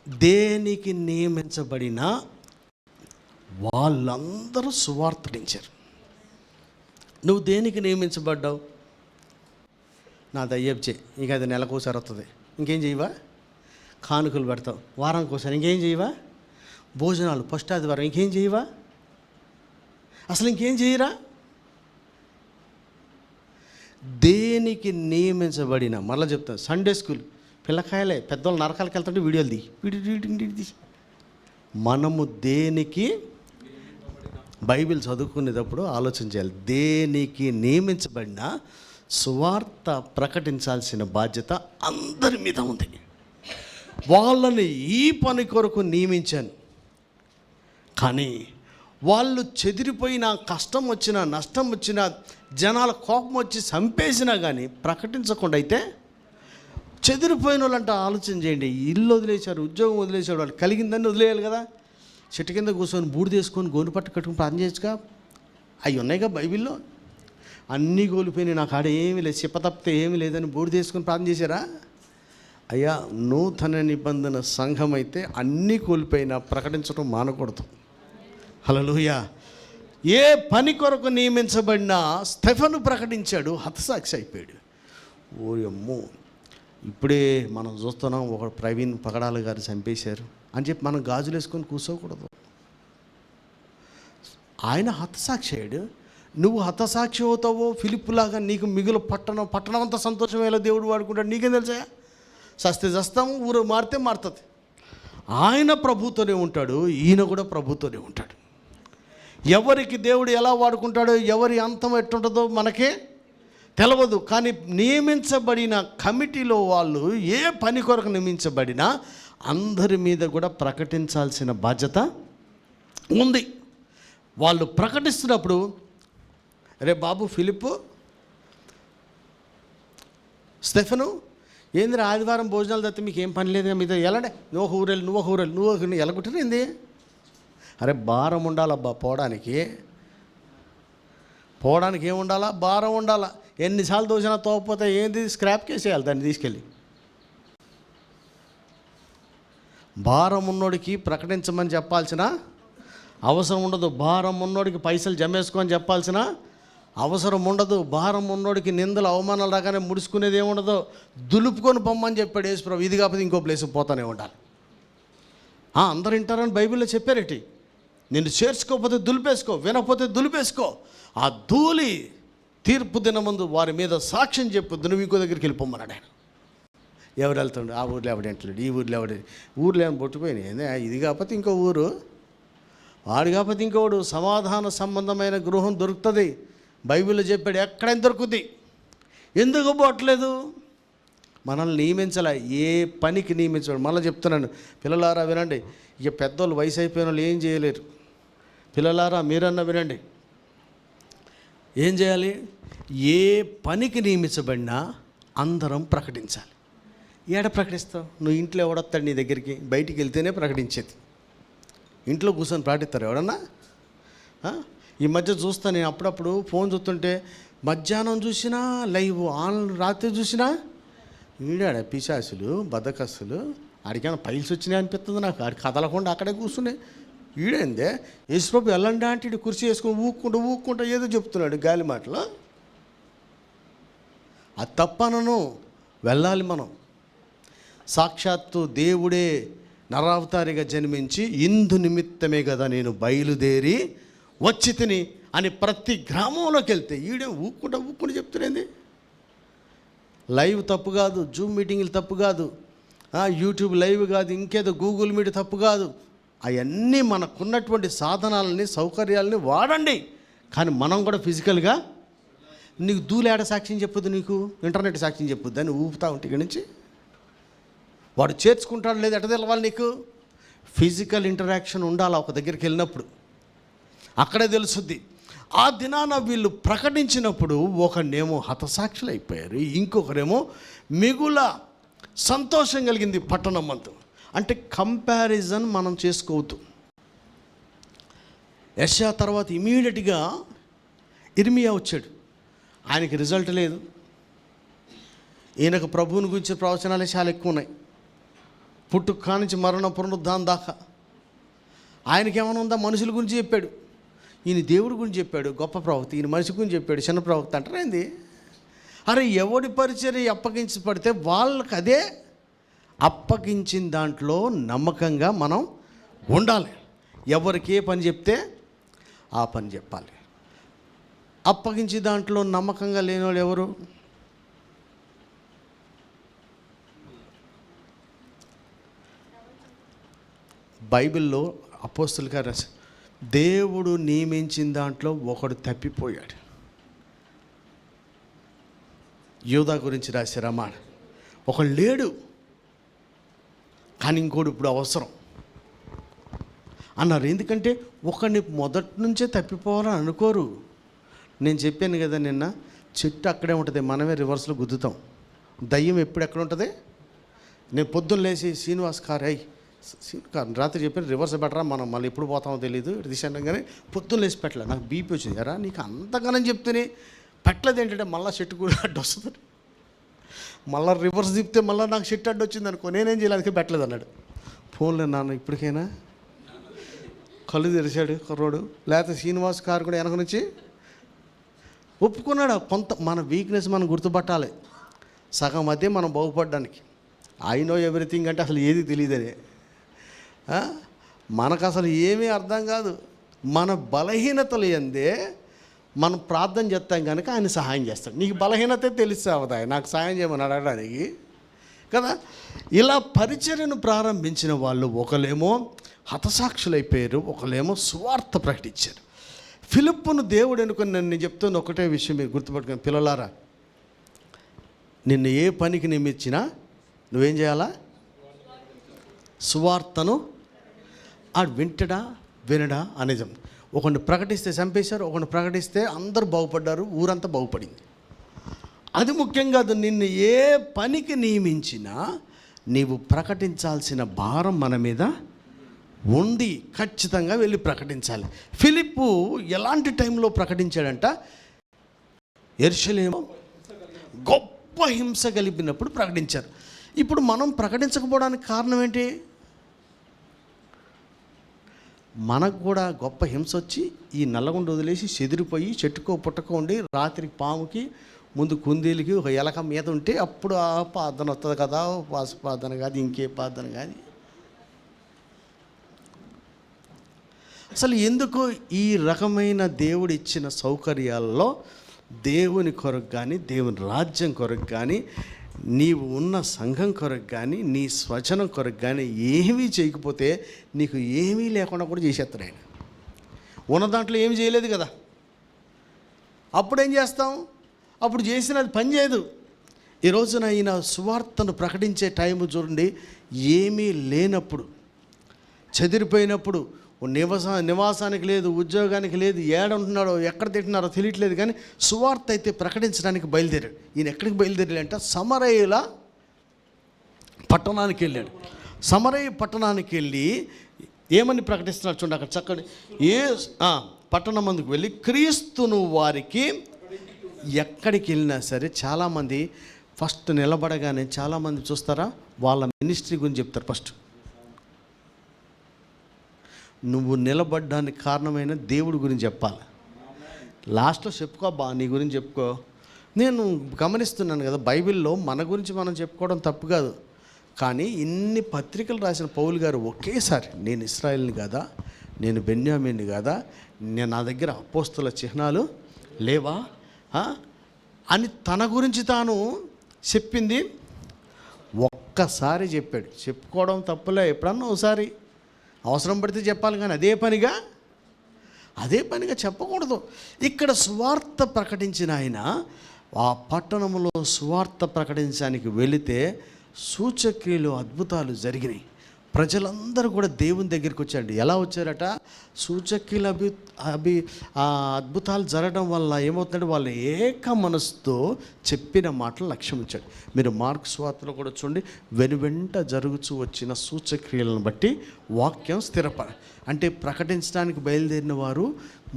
దేనికి నియమించబడిన వాళ్ళందరూ సువార్తనించారు. నువ్వు దేనికి నియమించబడ్డావు? నా దయ్యపు చేయి, ఇంక అది నెలకోసారి వస్తుంది, ఇంకేం చేయవా? కానుకలు పెడతావు వారానికి ఒకసారి, ఇంకేం చేయవా? భోజనాలు ఫస్ట్ ఆదివారం, ఇంకేం చేయవా? అసలు ఇంకేం చేయరా? దేనికి నియమించబడిన, మరలా చెప్తాను, సండే స్కూల్ పిల్లకాయలే పెద్దవాళ్ళు నరకాలకు వెళ్తుంటే వీడియోలు తీసి మనము దేనికి, బైబిల్ చదువుకునేటప్పుడు ఆలోచన చేయాలి. దేనికి నియమించబడిన సువార్త ప్రకటించాల్సిన బాధ్యత అందరి మీద ఉంది. వాళ్ళని ఈ పని కొరకు నియమించాను, కానీ వాళ్ళు చెదిరిపోయిన, కష్టం వచ్చినా నష్టం వచ్చినా జనాల కోపం వచ్చి చంపేసినా కానీ ప్రకటించకుండా అయితే చెదిరిపోయిన వాళ్ళంటే ఆలోచన చేయండి. ఇల్లు వదిలేశారు, ఉద్యోగం వదిలేశాడు, వాళ్ళు కలిగిందని వదిలేయాలి కదా. చెట్టు కింద కూర్చొని బూడిద వేసుకొని గోను పట్టు కట్టుకుని ప్రార్థన చేయొచ్చుగా. అవి ఉన్నాయిగా బైబిల్లో. అన్నీ కోల్పోయినాయి, నాకు ఆడ ఏమీ లేదు, చెప్ప తప్పితే ఏమీ లేదని బూడిద వేసుకొని ప్రార్థన చేశారా? అయ్యా, నూతన నిబంధన సంఘం అయితే అన్నీ కోల్పోయినా ప్రకటించడం మానకూడదు. హల్లెలూయా. ఏ పని కొరకు నియమించబడినా స్టెఫెను ప్రకటించాడు, హతసాక్షి అయిపోయాడు. ఓయమ్మో, ఇప్పుడే మనం చూస్తున్నాం, ఒక ప్రవీణ్ పగడాల గారు చంపేశారు అని చెప్పి మనం గాజులు వేసుకొని కూర్చోకూడదు. ఆయన హతసాక్షి అయ్యాడు, నువ్వు హతసాక్షి అవుతావో ఫిలిప్పులాగా నీకు మిగులు పట్టణం అంతా సంతోషమేలా దేవుడు వాడుకుంటాడు, నీకేం తెలుసా? సస్తే చస్తాము, ఊరు మారితే మారుతుంది. ఆయన ప్రభుతోనే ఉంటాడు, ఈయన కూడా ప్రభుతోనే ఉంటాడు. ఎవరికి దేవుడు ఎలా వాడుకుంటాడో, ఎవరి అంతం ఎట్టుంటుందో మనకే తెలవదు. కానీ నియమించబడిన కమిటీలో వాళ్ళు ఏ పని కొరకు నియమించబడినా అందరి మీద కూడా ప్రకటించాల్సిన బాధ్యత ఉంది. వాళ్ళు ప్రకటిస్తున్నప్పుడు, రే బాబు ఫిలిప్పు, స్టెఫెను, ఏందిరా ఆదివారం భోజనాలు తప్పితే మీకు ఏం పని లేదు, మీతో ఎలాడే, నువ్వు ఒక ఊరెళ్ళి ఎలాగుంటుంది. అరే భారం ఉండాలబ్బా, పోవడానికి ఏముండాలా? భారం ఉండాలా. ఎన్నిసార్లు దోసినా తోకపోతే ఏంది, స్క్రాప్ కేసేయాలి దాన్ని తీసుకెళ్ళి. భారం ఉన్నోడికి ప్రకటించమని చెప్పాల్సిన అవసరం ఉండదు. భారం ఉన్నోడికి పైసలు జమేసుకొని చెప్పాల్సిన అవసరం ఉండదు. భారం ఉన్నోడికి నిందలు అవమానాలు రాగానే ముడుచుకునేది ఏముండదు. దులుపుకొని పొమ్మని చెప్పాడు యేసుప్రభు. ఇది కాకపోతే ఇంకో ప్లేస్కి పోతానే ఉండాలి. అందరు వింటారని బైబిల్లో చెప్పారేటి. నిన్ను చేర్చుకోకపోతే దులిపేసుకో, వినకపోతే దులిపేసుకో. ఆ ధూళి తీర్పు దినమందు వారి మీద సాక్ష్యం చెప్పొద్దు, నువ్వు ఇంకో దగ్గరికి వెళ్ళిపోమన్నాడు ఆయన. ఎవరు వెళ్తాడు? ఆ ఊర్లో ఎవడేంటలేడు, ఈ ఊర్లో ఏమైనా పొట్టిపోయినాయి. ఇది కాకపోతే ఇంకో ఊరు, వాడు కాకపోతే ఇంకోడు. సమాధాన సంబంధమైన గృహం దొరుకుతుంది. బైబిల్లో చెప్పాడు, ఎక్కడైనా దొరుకుతుంది. ఎందుకు పోవట్లేదు? మనల్ని నియమించాల, ఏ పనికి నియమించాడు. మళ్ళీ చెప్తున్నాను, పిల్లలారా వినండి. ఇక పెద్దోళ్ళు వయసు అయిపోయిన వాళ్ళు ఏం చేయలేరు. పిల్లలారా మీరన్నా వినండి, ఏం చేయాలి? ఏ పనికి నియమించబడినా అందరం ప్రకటించాలి. ఏడ ప్రకటిస్తావు? నువ్వు ఇంట్లో ఎవడొస్తాడు నీ దగ్గరికి? బయటికి వెళ్తేనే ప్రకటించేది. ఇంట్లో కూర్చొని ప్రకటిస్తారు ఎవడన్నా? ఈ మధ్య చూస్తాను నేను, అప్పుడప్పుడు ఫోన్ చూస్తుంటే మధ్యాహ్నం చూసినా లైవ్, రాత్రి చూసినా ఈడాడ పిశాసులు, బద్దకస్తులు, ఆడికైనా పైల్స్ వచ్చినాయి అనిపిస్తుంది నాకు. ఆడి కదలకుండా అక్కడే కూర్చునే. ఈడేందే యేసుప్రభు వెళ్ళండి అంటే ఇటు కుర్చీ వేసుకొని ఊక్కుంటూ ఏదో చెప్తున్నాడు గాలి మాటలు. అది తప్పనను, వెళ్ళాలి మనం. సాక్షాత్తు దేవుడే నరావతారిగా జన్మించి ఇందు నిమిత్తమే కదా నేను బయలుదేరి వచ్చి తిని అని ప్రతి గ్రామంలోకి వెళ్తే ఈడే ఊక్కుంటూ చెప్తున్నది. లైవ్ తప్పు కాదు, జూమ్ మీటింగ్లు తప్పు కాదు, యూట్యూబ్ లైవ్ కాదు, ఇంకేదో గూగుల్ మీట్ తప్పు కాదు. అవన్నీ మనకున్నటువంటి సాధనాలని, సౌకర్యాలని వాడండి. కానీ మనం కూడా ఫిజికల్గా, నీకు దూలేడ సాక్ష్యం చెప్పొద్దు, నీకు ఇంటర్నెట్ సాక్ష్యం చెప్పొద్దు అని ఊపుతా ఉంటే ఇక్కడి నుంచి వాడు చేర్చుకుంటాడు లేదు, ఎట తెలవాలి నీకు? ఫిజికల్ ఇంటరాక్షన్ ఉండాలి. ఒక దగ్గరికి వెళ్ళినప్పుడు అక్కడే తెలుసుద్ది. ఆ దినాన వీళ్ళు ప్రకటించినప్పుడు ఒకనేమో హతసాక్షులు అయిపోయారు, ఇంకొకరేమో మిగుల సంతోషం కలిగింది పట్టణం అంతా. అంటే కంపారిజన్ మనం చేసుకోవద్దు. యెషయా తర్వాత ఇమీడియట్గా ఇర్మియా వచ్చాడు. ఆయనకి రిజల్ట్ లేదు. ఈయనకు ప్రభువుని గురించి ప్రవచనాలే చాలా ఎక్కువ ఉన్నాయి, పుట్టుక నుంచి మరణ పునరుద్ధానం దాకా. ఆయనకేమైనా ఉందా? మనుషుల గురించి చెప్పాడు. ఈయన దేవుడి గురించి చెప్పాడు, గొప్ప ప్రవక్త. ఈయన మనిషి గురించి చెప్పాడు, చిన్న ప్రవక్త అంటారేంది? అరే ఎవడి పరిచర్య అప్పగించబడితే వాళ్ళకి అదే అప్పగించిన దాంట్లో నమ్మకంగా మనం ఉండాలి. ఎవరికి ఏ పని చెప్తే ఆ పని చెప్పాలి. అప్పగించే దాంట్లో నమ్మకంగా లేని వాళ్ళు ఎవరు? బైబిల్లో అపోస్తలులు గారు దేవుడు నియమించిన దాంట్లో ఒకడు తప్పిపోయాడు. యూదా గురించి రాశారన్నమాట. ఒకడు లేడు, కానీ ఇంకోడు ఇప్పుడు అవసరం అన్నారు. ఎందుకంటే ఒకడిని మొదటి నుంచే తప్పిపోవాలని అనుకోరు. నేను చెప్పాను కదా నిన్న, చెట్టు అక్కడే ఉంటుంది, మనమే రివర్స్లో గుద్దుతాం. దయ్యం ఎప్పుడు ఎక్కడ ఉంటుంది? నేను పొద్దున్న లేచి శ్రీనివాస్ కారు, రాత్రి చెప్పిన రివర్స్ పెట్టరా, మనం మళ్ళీ ఎప్పుడు పోతామో తెలియదు దిశ అనగానే పొద్దున్న లేచి పెట్టలే. నాకు బీపీ వచ్చింది. ఎరా నీకు అంతగానని చెప్తేనే పెట్టలేదు ఏంటంటే మళ్ళీ షెట్ కూడా అడ్డు వస్తుంది, మళ్ళీ రివర్స్ తిప్పితే మళ్ళీ నాకు షెట్ అడ్డు వచ్చింది అనుకో, నేనేం చేయడానికి పెట్టలేదు అన్నాడు. ఫోన్లో నాన్న ఇప్పటికైనా కళ్ళు తెరిచాడు కుర్రోడు. లేకపోతే శ్రీనివాస్ కారు కూడా వెనక నుంచి ఒప్పుకున్నాడు. కొంత మన వీక్నెస్ మనం గుర్తుపట్టాలి. సగం మధ్య మనం బాగుపడడానికి. ఐ నో ఎవ్రీథింగ్ అంటే అసలు ఏది తెలియదని, మనకు అసలు ఏమీ అర్థం కాదు. మన బలహీనతలు ఎందే మనం ప్రార్థన చేస్తాం కనుక ఆయన సహాయం చేస్తాడు. నీకు బలహీనతే తెలుస్తావుదా నాకు సహాయం చేయమని అడగడానికి కదా. ఇలా పరిచర్యను ప్రారంభించిన వాళ్ళు ఒకలేమో హతసాక్షులైపోయారు, ఒకలేమో సువార్త ప్రకటించారు. ఫిలిప్పును దేవుడు అనుకుని నేను చెప్తున్న ఒకటే విషయం మీరు గుర్తుపెట్టుకుని, పిల్లలారా, నిన్ను ఏ పనికి నియమించినా నువ్వేం చేయాలా? సువార్తను ఆడు వింటడా వినడా అనేది. ఒకరిని ప్రకటిస్తే చంపేశారు, ఒకరిని ప్రకటిస్తే అందరూ బాగుపడ్డారు, ఊరంతా బాగుపడింది. అది ముఖ్యం కాదు. నిన్ను ఏ పనికి నియమించినా నీవు ప్రకటించాల్సిన భారం మన మీద ఉంది. ఖచ్చితంగా వెళ్ళి ప్రకటించాలి. ఫిలిప్పు ఎలాంటి టైంలో ప్రకటించాడంట? యెరూషలేము గొప్ప హింస కలిపినప్పుడు ప్రకటించారు. ఇప్పుడు మనం ప్రకటించకపోవడానికి కారణం ఏంటి? మనకు కూడా గొప్ప హింస వచ్చి ఈ నల్లగుండ వదిలేసి చెదిరిపోయి చెట్టుకో పుట్టకో ఉండి రాత్రి పాముకి ముందు కుందేలికి ఒక ఎలక మీద ఉంటే అప్పుడు ఆ ప్రార్థన వస్తుంది కదా, ఉపవాస ప్రార్థన కాదు, ఇంకే ప్రార్థన కానీ. అసలు ఎందుకు ఈ రకమైన దేవుడు ఇచ్చిన సౌకర్యాల్లో దేవుని కొరకు కానీ, దేవుని రాజ్యం కొరకు కానీ, నీవు ఉన్న సంఘం కొరకు కానీ, నీ స్వజనం కొరకు కానీ ఏమీ చేయకపోతే నీకు ఏమీ లేకుండా కూడా చేసేస్తాడు ఆయన. ఉన్న దాంట్లో ఏమి చేయలేదు కదా, అప్పుడేం చేస్తాం? అప్పుడు చేసినది పని చేయదు. ఈ రోజున ఈయన సువార్తను ప్రకటించే టైం చూడండి, ఏమీ లేనప్పుడు, చెదిరిపోయినప్పుడు, నివాసానికి లేదు, ఉద్యోగానికి లేదు, ఏడుంటున్నాడో ఎక్కడ తింటున్నారో తెలియట్లేదు, కానీ సువార్త అయితే ప్రకటించడానికి బయలుదేరాడు. ఈయన ఎక్కడికి బయలుదేరాడు అంటే సమరయుల పట్టణానికి వెళ్ళాడు. సమరయ పట్టణానికి వెళ్ళి ఏమని ప్రకటిస్తున్నాడు చూడండి. అక్కడ చక్కటి పట్టణం ముందుకు వెళ్ళి క్రీస్తును వారికి, ఎక్కడికి వెళ్ళినా సరే చాలామంది ఫస్ట్ నిలబడగానే చాలామంది చూస్తారా వాళ్ళ మినిస్ట్రీ గురించి చెప్తారు. ఫస్ట్ నువ్వు నిలబడ్డానికి కారణమైన దేవుడి గురించి చెప్పాలి. లాస్ట్లో చెప్పుకో నీ గురించి చెప్పుకో. నేను గమనిస్తున్నాను కదా, బైబిల్లో మన గురించి మనం చెప్పుకోవడం తప్పు కాదు, కానీ ఇన్ని పత్రికలు రాసిన పౌలు గారు ఒకేసారి నేను ఇశ్రాయేల్ని కాదా, నేను బెన్యామీన్ని కాదా, నా దగ్గర అపోస్తల చిహ్నాలు లేవా అని తన గురించి తాను చెప్పింది ఒక్కసారి చెప్పాడు. చెప్పుకోవడం తప్పులే, ఎప్పుడన్నా ఒకసారి అవసరం పడితే చెప్పాలి, కానీ అదే పనిగా చెప్పకూడదు. ఇక్కడ సువార్త ప్రకటించిన ఆయన ఆ పట్టణంలో సువార్త ప్రకటించడానికి వెళితే సూచక్రియలు అద్భుతాలు జరిగినాయి. ప్రజలందరూ కూడా దేవుని దగ్గరికి వచ్చారండి. ఎలా వచ్చారట? సూచక్రియలు అద్భుతాలు జరగడం వల్ల ఏమవుతుందంటే వాళ్ళు ఏక మనసుతో చెప్పిన మాటలు లక్ష్యం ఉంచాడు. మీరు మార్కు సువార్తలో కూడా చూడండి, వెనువెంట జరుగుతూ వచ్చిన సూచక్రియలను బట్టి వాక్యం అంటే ప్రకటించడానికి బయలుదేరిన వారు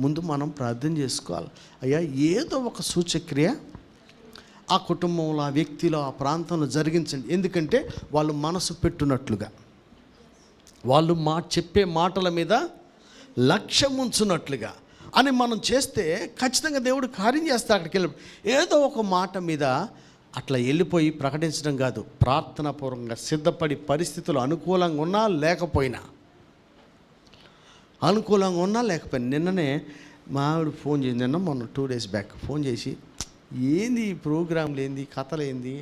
ముందు మనం ప్రార్థన చేసుకోవాలి. అయ్యా ఏదో ఒక సూచక్రియ ఆ కుటుంబంలో, ఆ వ్యక్తిలో, ఆ ప్రాంతంలో జరిగించండి. ఎందుకంటే వాళ్ళు మనసు పెట్టున్నట్లుగా, వాళ్ళు చెప్పే మాటల మీద లక్ష్యం ఉంచున్నట్లుగా అని మనం చేస్తే ఖచ్చితంగా దేవుడు కార్యం చేస్తాడు. అక్కడికి వెళ్ళి ఏదో ఒక మాట మీద అట్లా వెళ్ళిపోయి ప్రకటించడం కాదు, ప్రార్థనాపూర్వకంగా సిద్ధపడి పరిస్థితులు అనుకూలంగా ఉన్నా లేకపోయినా నిన్ననే మా ఆవిడ ఫోన్ చేసి, మొన్న 2 days బ్యాక్ ఫోన్ చేసి, ఏంది ఈ ప్రోగ్రాంలు, ఏంది కథలు, ఏంది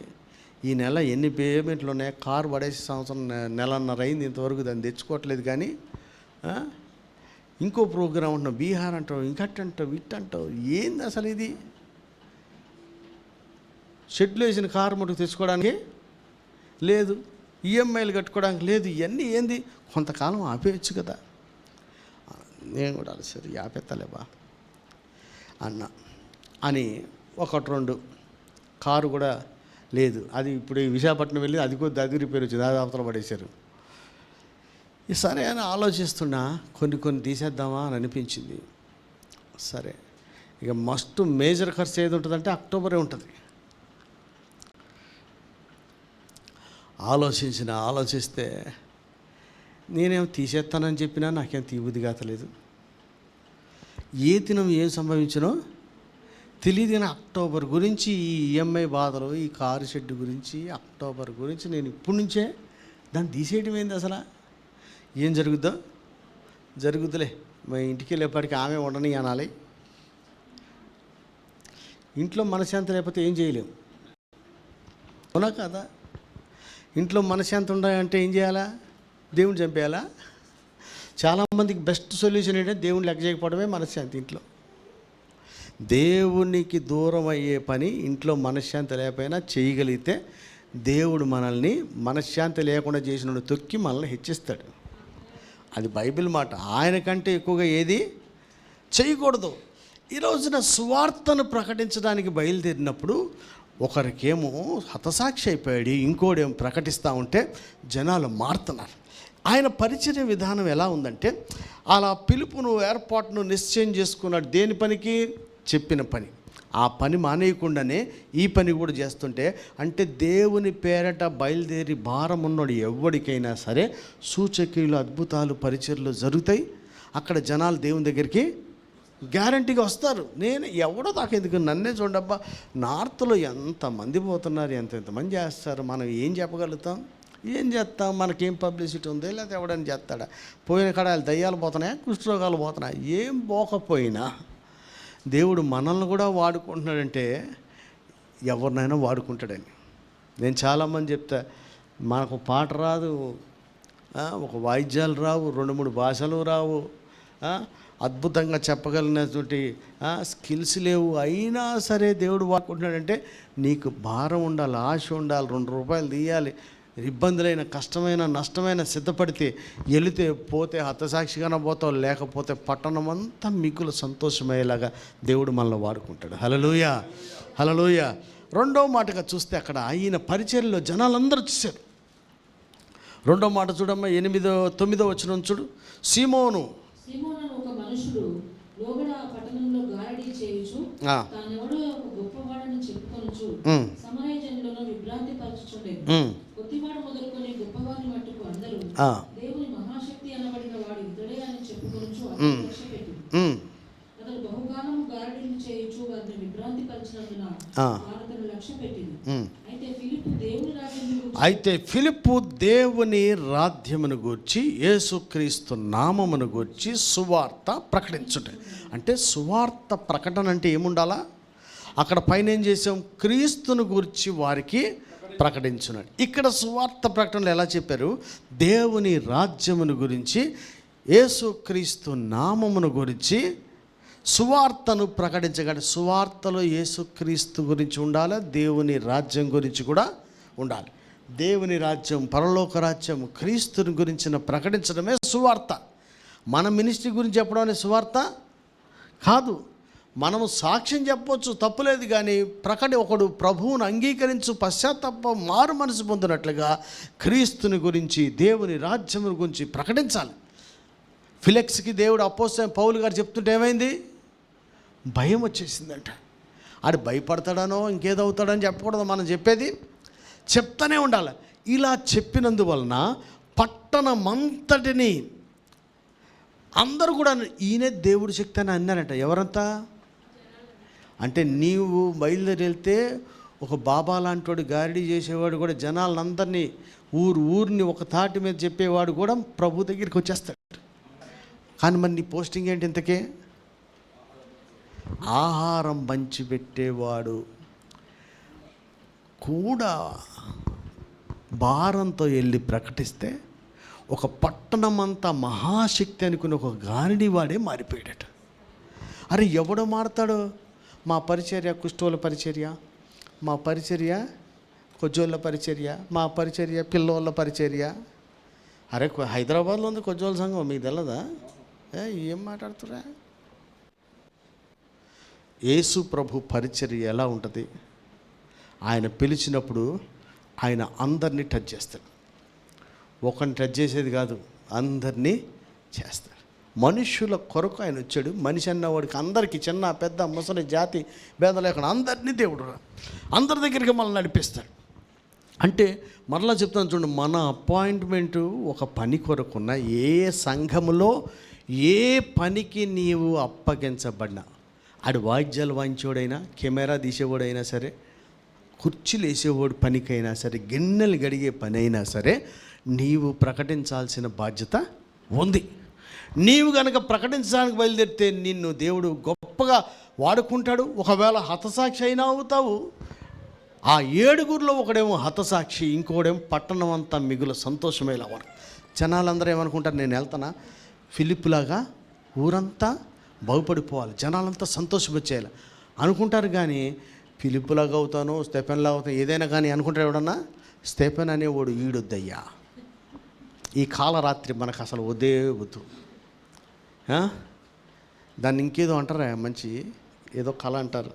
ఈ నెల ఎన్ని పేమెంట్లు ఉన్నాయి, కారు పడేసి సంవత్సరం నెలన్నర అయింది, ఇంతవరకు దాన్ని తెచ్చుకోవట్లేదు, కానీ ఇంకో ప్రోగ్రాం అంటున్నావు, బీహార్ అంటావు, ఇంకట్టంటావు, ఇట్టంటావు, ఏంది అసలు ఇది? షెడ్లు వేసిన కారు మటుకు తెచ్చుకోవడానికి లేదు, ఈఎంఐలు కట్టుకోవడానికి లేదు, ఇవన్నీ ఏంది? కొంతకాలం ఆపేయచ్చు కదా. నేను కూడా సరే ఆపేత్తలేబా అని 1-2 కారు కూడా లేదు. అది ఇప్పుడు విశాఖపట్నం వెళ్ళి అది రిపేర్ వచ్చింది, అది అవతల పడేశారు. సరే అని ఆలోచిస్తున్నా, కొన్ని తీసేద్దామా అని అనిపించింది. సరే, ఇక మస్ట్ మేజర్ ఖర్చు ఏది ఉంటుందంటే అక్టోబరే ఉంటుంది. ఆలోచిస్తే నేనేం తీసేస్తానని చెప్పినా నాకేం తీబుద్ధి కాతలేదు. ఏ దినం ఏం సంభవించినో తెలియదు. కానీ అక్టోబర్ గురించి, ఈ ఈఎంఐ బాధలు, ఈ కారు షెడ్ గురించి, అక్టోబర్ గురించి నేను ఇప్పటి నుంచే దాన్ని తీసేయడం ఏంది అసలు? ఏం జరుగుద్దులే, మా ఇంటికి వెళ్ళేప్పటికీ ఆమె ఉండని అనాలి. ఇంట్లో మనశ్శాంతి లేకపోతే ఏం చేయలేము, అవునా కదా? ఇంట్లో మనశ్శాంతి ఉండాలంటే ఏం చేయాలా? దేవుని చంపేయాలా? చాలామందికి బెస్ట్ సొల్యూషన్ ఏంటంటే దేవుని లెక్క చేయకపోవడమే మనశ్శాంతి. ఇంట్లో దేవునికి దూరం అయ్యే పని ఇంట్లో మనశ్శాంతి లేకపోయినా చేయగలిగితే దేవుడు మనల్ని మనశ్శాంతి లేకుండా చేసిన తొక్కి మనల్ని హెచ్చిస్తాడు. అది బైబిల్ మాట. ఆయన కంటే ఎక్కువగా ఏది చేయకూడదు. ఈ రోజున సువార్తను ప్రకటించడానికి బయలుదేరినప్పుడు ఒకరికేమో హతసాక్షి అయిపోయాడు, ఇంకోడేమో ప్రకటిస్తూ ఉంటే జనాలు మారుతున్నారు. ఆయన పరిచర్య విధానం ఎలా ఉందంటే, అలా పిలుపును ఏర్పాటును నిశ్చయం చేసుకున్నాడు. దేని పనికి? చెప్పిన పని. ఆ పని మానేయకుండానే ఈ పని కూడా చేస్తుంటే, అంటే దేవుని పేరట బయలుదేరి భారం ఉన్నాడు ఎవరికైనా సరే సూచక్రియలు, అద్భుతాలు, పరిచర్యలు జరుగుతాయి. అక్కడ జనాలు దేవుని దగ్గరికి గ్యారంటీగా వస్తారు. నేను ఎవడో తాకెందుకు, నన్నే చూడబ్బా, నార్త్లో ఎంతమంది పోతున్నారు, ఎంతమంది చేస్తారు, మనం ఏం చెప్పగలుగుతాం? ఏం చేస్తాం? మనకేం పబ్లిసిటీ ఉంది? లేకపోతే ఎవడని చేస్తాడా? పోయిన కడాలు దయ్యాలు పోతున్నాయా, కుష్ఠరోగాలు పోతున్నాయా? ఏం పోకపోయినా దేవుడు మనల్ని కూడా వాడుకుంటున్నాడంటే ఎవరినైనా వాడుకుంటాడని. నేను చాలామంది చెప్తా, మనకు పాట రాదు, ఒక వాయిద్యాలు రావు, 2-3 భాషలు రావు, అద్భుతంగా చెప్పగలిగినటువంటి స్కిల్స్ లేవు, అయినా సరే దేవుడు వాడుకుంటున్నాడంటే నీకు భారం ఉండాలి, ఆశ ఉండాలి, 2 రూపాయలు తీయాలి, ఇబ్బందులైన, కష్టమైన, నష్టమైన సిద్ధపడితే వెళితే పోతే హతసాక్షిగానే పోతావు, లేకపోతే పట్టణం అంతా మిగులు సంతోషమయ్యేలాగా దేవుడు మనల్ని వాడుకుంటాడు. హల్లెలూయా, హల్లెలూయా. రెండో మాటగా చూస్తే అక్కడ ఆయన పరిచర్యలో జనాలందరూ చూశారు. రెండో మాట చూడమ్మా, 8-9 వచనం చూడు. సీమోను ఒక మనుషుడు లోబడ పట్టణంలో గారడీ చేయుచు తానెవడో ఒక గొప్పవాడని చెప్పుకొనుచు సమరయ జనులను విభ్రాంతి పరచుచుండెను. కొద్దివాడు మొదలుకొని గొప్పవాని మట్టుకు అందరూ దేవుని మహాశక్తి అనబడిన వాడు ఇతడే అని చెప్పుకొనుచు అతను లక్ష్యపెట్టు. అతడు బహుకాలం గారడీలు చేయుచు వారిని విభ్రాంతి పరిచినందున అతను లక్ష్యపెట్టింది. అయితే ఫిలిప్పు దేవుని రాజ్యమును గూర్చి, యేసుక్రీస్తు నామమును గూర్చి సువార్త ప్రకటించుట. అంటే సువార్త ప్రకటన అంటే ఏముండాలా? అక్కడ పైన ఏం చేసాం? క్రీస్తును గూర్చి వారికి ప్రకటించున్నాడు. ఇక్కడ సువార్త ప్రకటనలు ఎలా చెప్పారు? దేవుని రాజ్యమును గురించి, యేసుక్రీస్తు నామమును గురించి సువార్తను ప్రకటించగలడు. సువార్తలో యేసుక్రీస్తు గురించి ఉండాలి, దేవుని రాజ్యం గురించి కూడా ఉండాలి. దేవుని రాజ్యం, పరలోక రాజ్యం, క్రీస్తుని గురించిన ప్రకటించడమే సువార్త. మన మినిస్ట్రీ గురించి చెప్పడం అనే సువార్త కాదు. మనము సాక్ష్యం చెప్పవచ్చు, తప్పులేదు. కానీ ఒకడు ప్రభువును అంగీకరించు, పశ్చాత్తాప మారు మనసు పొందినట్లుగా క్రీస్తుని గురించి, దేవుని రాజ్యం గురించి ప్రకటించాలి. ఫిలెక్స్కి దేవుడు అపోస్తలుడైన పౌలు గారు చెప్తుంటే ఏమైంది? భయం వచ్చేసిందంట. ఆడు భయపడతాడనో ఇంకేదో అవుతాడని చెప్పకూడదు, మనం చెప్పేది చెప్తానే ఉండాలి. ఇలా చెప్పినందువలన పట్టణమంతటిని అందరూ కూడా ఈయనే దేవుడి శక్తి అని అన్నారంట. ఎవరంతా? అంటే నీవు బయలుదేరి వెళ్తే ఒక బాబా లాంటి గారిడీ చేసేవాడు కూడా జనాలందరినీ, ఊరిని ఒక తాటి మీద చెప్పేవాడు కూడా ప్రభు దగ్గరికి వచ్చేస్తాడు. కానీ మరి నీ పోస్టింగ్ ఏంటి? ఇంతకే ఆహారం పంచిపెట్టేవాడు కూడా భారంతో వెళ్ళి ప్రకటిస్తే ఒక పట్టణమంతా మహాశక్తి అనుకుని ఒక గారిడి వాడే మారిపోయాడట. అరే ఎవడో మారుతాడు? మా పరిచర్య కుష్ఠోల పరిచర్య, మా పరిచర్య కొజ్జోళ్ళ పరిచర్య, మా పరిచర్య పిల్లోళ్ళ పరిచర్య. అరే హైదరాబాద్లో ఉంది కొజ్జోళ్ళ సంఘం, మీకు తెలదా? ఏం మాట్లాడుతురా? యేసు ప్రభు పరిచర్య ఎలా ఉంటుంది? ఆయన పిలిచినప్పుడు ఆయన అందరినీ టచ్ చేస్తాడు. ఒకరిని టచ్ చేసేది కాదు, అందరినీ చేస్తాడు. మనుష్యుల కొరకు ఆయన వచ్చాడు. మనిషి అన్నవాడికి అందరికీ చిన్న పెద్ద ముసలి జాతి భేదం లేకుండా అందరినీ దేవుడు అందరి దగ్గరికి మనల్ని నడిపిస్తాడు. అంటే మరలా చెప్తాను చూడండి, మన అపాయింట్మెంటు ఒక పని కొరకున్న ఏ సంఘములో ఏ పనికి నీవు అప్పగించబడినా, ఆడు వాయిద్యాలు వాయించేవాడైనా, కెమెరా తీసేవాడైనా సరే, కుర్చీలు వేసేవాడు పనికైనా సరే, గిన్నెలు గడిగే పని అయినా సరే, నీవు ప్రకటించాల్సిన బాధ్యత ఉంది. నీవు కనుక ప్రకటించడానికి బయలుదేరితే నిన్ను దేవుడు గొప్పగా వాడుకుంటాడు. ఒకవేళ హతసాక్షి అయినా అవుతావు. ఆ 7 ఒకడేమో హతసాక్షి, ఇంకోడేమో పట్టణం అంతా మిగులు సంతోషమేలావారు. జనాలందరూ ఏమనుకుంటారు, నేను వెళ్తానా ఫిలిప్పులాగా ఊరంతా బాగుపడిపోవాలి, జనాలంతా సంతోషపరిచేయాలి అనుకుంటారు. కానీ ఫిలిప్పులాగా అవుతాను, స్టెఫెన్లాగా అవుతాను, ఏదైనా కానీ అనుకుంటారు. ఎవడన్నా స్టెఫెన్ అనేవాడు ఈడొద్దయ్యా, ఈ కాలరాత్రి మనకు అసలు వద్దే వద్దు. దాన్ని ఇంకేదో అంటారా, మంచి ఏదో కళ అంటారు,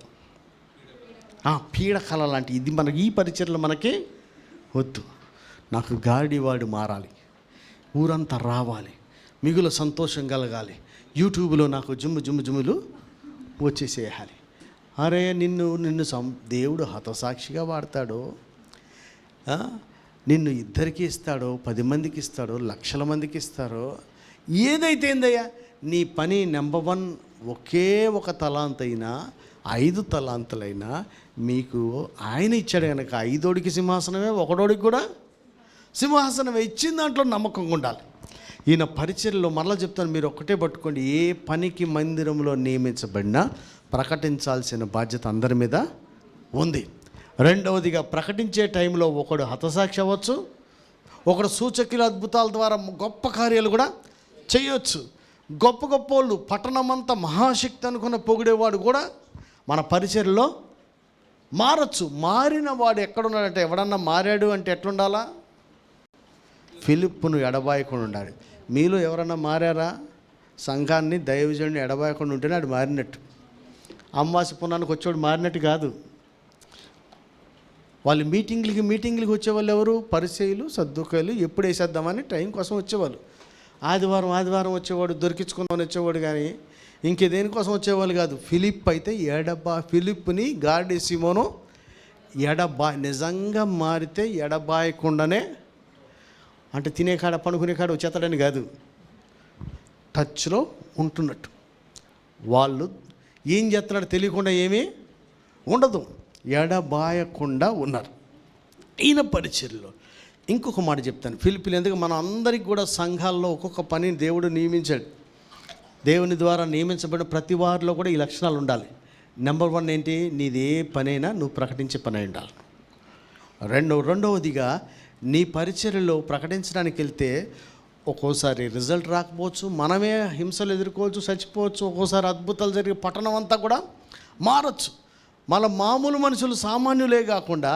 పీడ కళ లాంటి. ఇది మనకి ఈ పరిచర్లు మనకి వద్దు. నాకు గాడివాడు మారాలి, ఊరంతా రావాలి, మిగులు సంతోషం కలగాలి, యూట్యూబ్లో నాకు జుమ్ములు వచ్చేసేయాలి. అరే నిన్ను దేవుడు హతసాక్షిగా వాడతాడో, నిన్ను ఇద్దరికి ఇస్తాడో, 10 మందికి ఇస్తాడో, లక్షల మందికి ఇస్తారో, ఏదైతే ఏందయ్యా నీ పని నెంబర్ 1 ఒకే ఒక తలాంతైనా 5 తలాంతులైనా మీకు ఆయన ఇచ్చాడు కనుక 5ఓడికి సింహాసనమే, 1ఓడికి కూడా సింహాసనమే. ఇచ్చిన దాంట్లో నమ్మకంగా ఉండాలి. ఈయన పరిచర్యలో మరలా చెప్తాను, మీరు ఒక్కటే పట్టుకోండి, ఏ పనికి మందిరంలో నియమించబడినా ప్రకటించాల్సిన బాధ్యత అందరి మీద ఉంది. రెండవదిగా ప్రకటించే టైంలో ఒకడు హతసాక్షి అవ్వచ్చు, ఒకడు సూచకుల అద్భుతాల ద్వారా గొప్ప కార్యాలు కూడా చేయొచ్చు. గొప్ప వాళ్ళు పట్టణమంతా మహాశక్తి అనుకున్న పొగిడేవాడు కూడా మన పరిచర్యలో మారచ్చు. మారిన వాడు ఎక్కడున్నాడంటే, ఎవడన్నా మారాడు అంటే ఎట్లుండాలా, ఫిలిప్పును ఎడబాయకుండా ఉండాలి. మీలో ఎవరన్నా మారారా? సంఘాన్ని దైవజనుడిని ఎడబాయకుండా ఉంటేనే అది మారినట్టు. అమావాస్య పుణ్యానికి వచ్చేవాడు మారినట్టు కాదు. వాళ్ళు మీటింగ్లకి వచ్చేవాళ్ళు ఎవరు? పరిసయ్యులు, సద్దూకాయలు. ఎప్పుడు వేసేద్దామని టైం కోసం వచ్చేవాళ్ళు. ఆదివారం వచ్చేవాడు, దొరికించుకుందామని వచ్చేవాడు, కానీ ఇంకే దేనికోసం వచ్చేవాళ్ళు కాదు. ఫిలిప్ అయితే ఫిలిప్ని గాడి సిమోను నిజంగా మారితే ఎడబాయకుండానే, అంటే తినే కాడ పనుకునే కాడ వచ్చేస్తాడని కాదు, టచ్లో ఉంటున్నట్టు. వాళ్ళు ఏం చేస్తున్నాడో తెలియకుండా ఏమీ ఉండదు, ఎడబాయకుండా ఉన్నారు ఈయన పరిచర్యలో. ఇంకొక మాట చెప్తాను, ఫిలిప్పీలు. ఎందుకు మన అందరికి కూడా సంఘాల్లో ఒక్కొక్క పనిని దేవుడు నియమించాడు. దేవుని ద్వారా నియమించబడిన ప్రతి వారిలో కూడా ఈ లక్షణాలు ఉండాలి. నెంబర్ 1 ఏంటి? నీది ఏ పనైనా నువ్వు ప్రకటించే పని అయి ఉండాలి. రెండవదిగా నీ పరిచర్యలో ప్రకటించడానికి వెళ్తే ఒక్కోసారి రిజల్ట్ రాకపోవచ్చు, మనమే హింసలు ఎదుర్కోవచ్చు, చచ్చిపోవచ్చు, ఒక్కోసారి అద్భుతాలు జరిగే పట్టణం అంతా కూడా మారచ్చు. మళ్ళీ మామూలు మనుషులు సామాన్యులే కాకుండా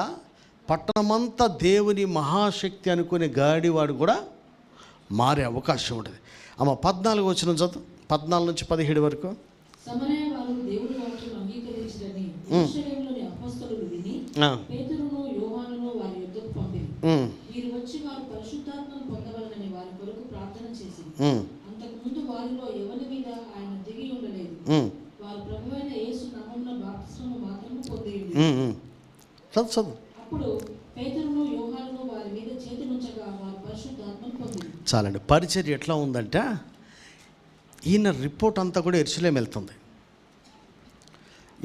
పట్టణమంతా దేవుని మహాశక్తి అనుకునే గాడివాడు కూడా మారే అవకాశం ఉంటుంది. 14 వచనం చదువు, 14 నుంచి 17 వరకు. సమరయ వారు దేవుని వాక్యం అంగీకరించదని యెరూషలేములోని అపొస్తలులు విని పేతురును యోహానును వారి యొద్దకు పంపిరి. వీరు వచ్చి వారు పరిశుద్ధాత్మను పొందవలనని వారి కొరకు ప్రార్థన చేసిరి. అంతకు ముందు వారిలో ఎవరి మీద ఆయన దిగి ఉండలేదు. వారు ప్రభువైన యేసు నామమున బాప్తిస్మము మాత్రము పొందిరి. చదువు. అప్పుడు పేతురును యోహానును వారి మీద చేతులుంచగా వారు పరిశుద్ధాత్మను పొందిరి. చాలండి. పరిచర్య ఎట్లా ఉందంటే, ఈయన రిపోర్ట్ అంతా కూడా యెరూషలేము వెళ్తుంది.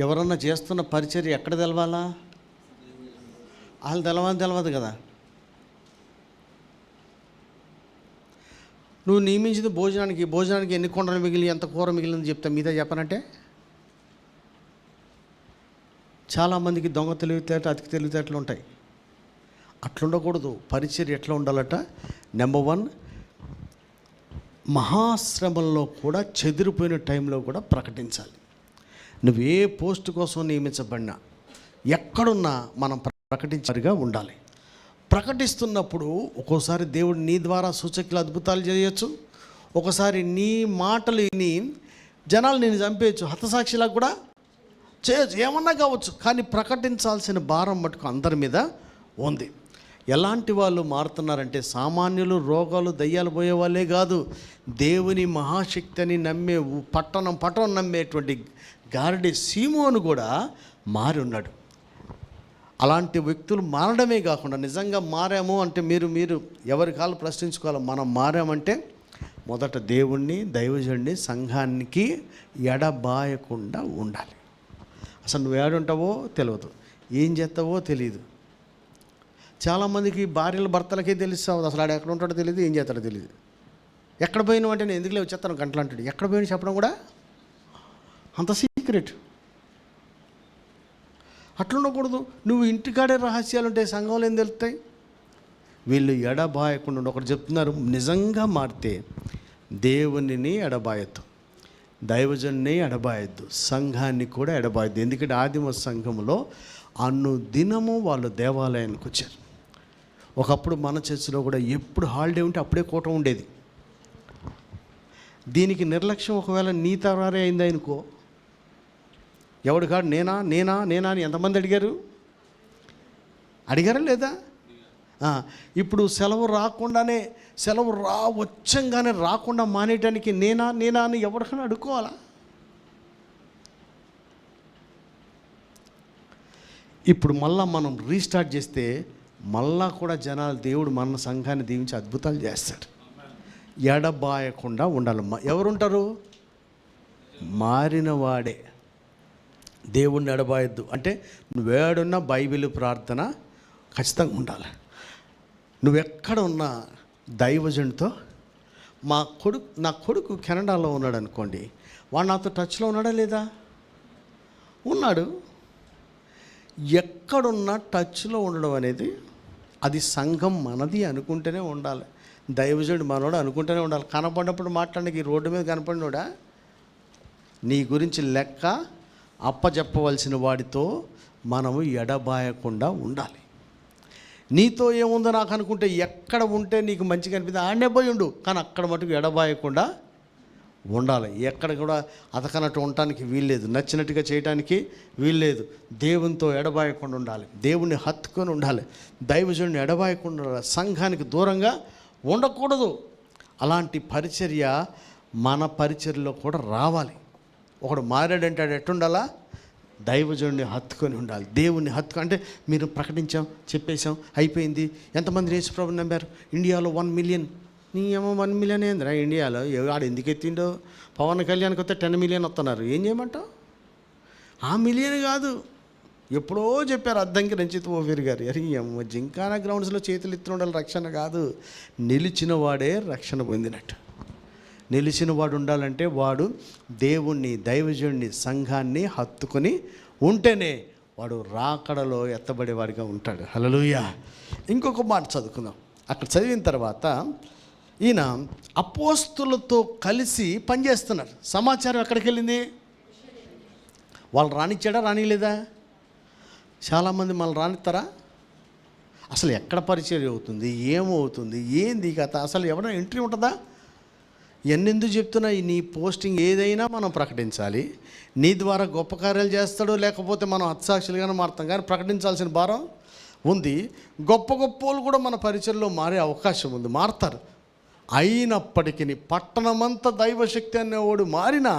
ఎవరన్నా చేస్తున్న పరిచర్య ఎక్కడ తెలవాలా? వాళ్ళు తెలవదు కదా. నువ్వు నియమించింది భోజనానికి ఎన్ని కొండలు మిగిలి, ఎంత కూర మిగిలింది చెప్తా, మీద చెప్పనంటే చాలామందికి దొంగ తెలివితేట, అతికి తెలివితేటలు ఉంటాయి. అట్లుండకూడదు. పరిచర్య ఎట్లా ఉండాలట? నెంబర్ 1, మహాశ్రమంలో కూడా చెదిరిపోయిన టైంలో కూడా ప్రకటించాలి. నువ్వు ఏ పోస్ట్ కోసం నియమించబడినా, ఎక్కడున్నా మనం ప్రకటించారుగా ఉండాలి. ప్రకటిస్తున్నప్పుడు ఒక్కోసారి దేవుడు నీ ద్వారా సూచకులు అద్భుతాలు చేయొచ్చు, ఒకసారి నీ మాటలు విని జనాలు నేను చంపేయచ్చు, హతసాక్షిలా కూడా చేయొచ్చు, ఏమన్నా కావచ్చు. కానీ ప్రకటించాల్సిన భారం మటుకు అందరి మీద ఉంది. ఎలాంటి వాళ్ళు మారుతున్నారంటే సామాన్యులు, రోగాలు, దయ్యాలు పోయే వాళ్ళే కాదు, దేవుని మహాశక్తిని నమ్మే పట్టణం నమ్మేటువంటి గారడి సీమోను కూడా మారి ఉన్నాడు. అలాంటి వ్యక్తులు మారడమే కాకుండా నిజంగా మారాము అంటే మీరు ఎవరి కాళ్ళు ప్రశ్నించుకోవాలి. మనం మారామంటే మొదట దేవుణ్ణి, దైవజుడిని, సంఘానికి ఎడబాయకుండా ఉండాలి. అసలు నువ్వు ఏడుంటావో తెలియదు, ఏం చేస్తావో తెలియదు. చాలామందికి భార్యల భర్తలకే తెలుస్తావు, అసలు ఆడు ఎక్కడ ఉంటాడో తెలియదు, ఏం చేస్తాడో తెలియదు. ఎక్కడ పోయినావు అంటే నేను ఎందుకులే వచ్చేస్తాను గంటలు అంటాడు. ఎక్కడ పోయినా చెప్పడం కూడా అంత సీక్రెట్. అట్లుండకూడదు. నువ్వు ఇంటికాడే రహస్యాలు ఉంటాయి, సంఘంలో ఏం తెలుస్తాయి? వీళ్ళు ఎడబాయకుండా ఒకటి చెప్తున్నారు, నిజంగా మారితే దేవునిని ఎడబాయొద్దు, దైవజన్ని ఎడబాయొద్దు, సంఘాన్ని కూడా ఎడబాయొద్దు. ఎందుకంటే ఆదిమ సంఘంలో అనుదినము వాళ్ళు దేవాలయానికి వచ్చారు. ఒకప్పుడు మన చర్చిలో కూడా ఎప్పుడు హాలిడే ఉంటే అప్పుడే కూటం ఉండేది. దీనికి నిర్లక్ష్యం ఒకవేళ నీ తరారే అయింది అనుకో, ఎవడు కాడు నేనా అని ఎంతమంది అడిగారా లేదా? ఇప్పుడు సెలవు వచ్చంగానే రాకుండా మానేయటానికి నేనా అని ఎవరికైనా అడుక్కోవాలా? ఇప్పుడు మళ్ళా మనం రీస్టార్ట్ చేస్తే మళ్ళా కూడా జనాలు, దేవుడు మన సంఘాన్ని దీవించి అద్భుతాలు చేస్తాడు. ఎడబాయకుండా ఉండాలి. ఎవరుంటారు? మారిన వాడే. దేవుణ్ణి ఎడబాయొద్దు అంటే నువ్వేడున్నా బైబిల్ ప్రార్థన ఖచ్చితంగా ఉండాలి. నువ్వెక్కడ ఉన్నా దైవజనుడితో, నా కొడుకు కెనడాలో ఉన్నాడు అనుకోండి, వాడు నాతో టచ్లో ఉన్నాడా లేదా? ఉన్నాడు. ఎక్కడున్నా టచ్లో ఉండడం అనేది అది సంఘం మనది అనుకుంటేనే ఉండాలి. దైవజనుడు మనోడు అనుకుంటూనే ఉండాలి. కనపడినప్పుడు మాట్లాడడానికి ఈ రోడ్డు మీద కనపడినోడా నీ గురించి లెక్క అప్పచెప్పవలసిన వాడితో మనము ఎడబాయకుండా ఉండాలి. నీతో ఏముందో నాకు అనుకుంటే ఎక్కడ ఉంటే నీకు మంచిగా అనిపిస్తే ఆడనే పోయి ఉండు, కానీ అక్కడ మటుకు ఎడబాయకుండా ఉండాలి. ఎక్కడ కూడా అతకనట్టు ఉండటానికి వీల్లేదు, నచ్చినట్టుగా చేయడానికి వీల్లేదు. దేవునితో ఎడబాయకుండా ఉండాలి, దేవుణ్ణి హత్తుకొని ఉండాలి, దైవజనుడిని ఎడబాయకుండా ఉండాలి, సంఘానికి దూరంగా ఉండకూడదు. అలాంటి పరిచర్య మన పరిచర్యలో కూడా రావాలి. ఒకడు మారాడంటే ఎట్టుండాలా? దైవజనుడిని హత్తుకొని ఉండాలి, దేవుణ్ణి అంటే మీరు ప్రకటించాం, చెప్పేశాం, అయిపోయింది. ఎంతమంది యేసుప్రభుని నమ్మారు? ఇండియాలో 1 మిలియన్. నీ ఏమో 1 మిలియన్ ఏందిరా ఇండియాలో? ఆడు ఎందుకు ఎత్తిండో? పవన్ కళ్యాణ్కి వస్తే 10 మిలియన్ వస్తున్నారు. ఏం చేయమంటావు? ఆ మిలియన్ కాదు, ఎప్పుడో చెప్పారు అద్దంకి రంజిత్ ఓఫీర్ గారు. అరే జింకానా గ్రౌండ్స్లో చేతులు ఎత్తున రక్షణ కాదు, నిలిచిన వాడే రక్షణ పొందినట్టు. నిలిచిన వాడు ఉండాలంటే వాడు దేవుణ్ణి, దైవజనుడిని, సంఘాన్ని హత్తుకొని ఉంటేనే వాడు రాకడలో ఎత్తబడేవాడిగా ఉంటాడు. హల్లెలూయా. ఇంకొక మాట చదువుకుందాం. అక్కడ చదివిన తర్వాత ఈయన అపోస్తులతో కలిసి పనిచేస్తున్నారు. సమాచారం ఎక్కడికి వెళ్ళింది? వాళ్ళు రానిచ్చాడా, రానిలేదా? చాలామంది మనల్ని రానిస్తారా? అసలు ఎక్కడ పరిచర్య అవుతుంది, ఏమవుతుంది, ఏంది కథ, అసలు ఎవరైనా ఎంట్రీ ఉంటుందా? ఎన్నెందుకు చెప్తున్నా, నీ పోస్టింగ్ ఏదైనా మనం ప్రకటించాలి. నీ ద్వారా గొప్ప కార్యాలు చేస్తాడో లేకపోతే మనం హత్సాక్షులుగానే మారుతాం, కానీ ప్రకటించాల్సిన భారం ఉంది. గొప్ప వాళ్ళు కూడా మన పరిచర్లో మారే అవకాశం ఉంది, మారుతారు. అయినప్పటికీ పట్టణమంతా దైవశక్తి అనేవాడు మారినా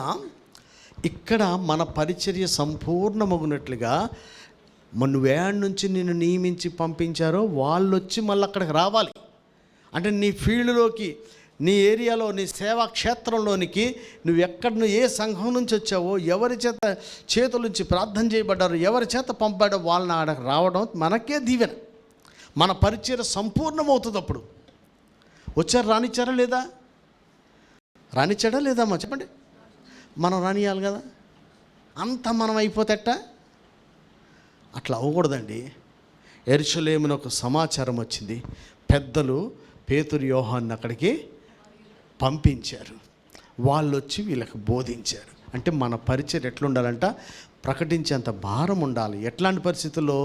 ఇక్కడ మన పరిచర్య సంపూర్ణమగునట్లుగా నువ్వేడి నుంచి నిన్ను నియమించి పంపించారో వాళ్ళు వచ్చి మళ్ళీ అక్కడికి రావాలి. అంటే నీ ఫీల్డ్లోకి, నీ ఏరియాలో, నీ సేవా క్షేత్రంలోనికి నువ్వు ఏ సంఘం నుంచి వచ్చావో, ఎవరి చేతుల నుంచి ప్రార్థన చేయబడ్డారో, ఎవరి చేత పంపాడో వాళ్ళని ఆడకు రావడం మనకే దీవెన. మన పరిచర్య సంపూర్ణమవుతుంది. అప్పుడు వచ్చారు, రానిచ్చారా లేదా? రానిచ్చాడా లేదా అమ్మా చెప్పండి. మనం రానియాలి కదా. అంత మనం అయిపోతేట అట్లా అవ్వకూడదండి. యెరూషలేమున ఒక సమాచారం వచ్చింది. పెద్దలు పేతురు, యోహాన్ని అక్కడికి పంపించారు. వాళ్ళు వచ్చి వీళ్ళకి బోధించారు. అంటే మన పరిచర్య ఎట్లుండాలంట? ప్రకటించేంత భారం ఉండాలి. ఎట్లాంటి పరిస్థితుల్లో?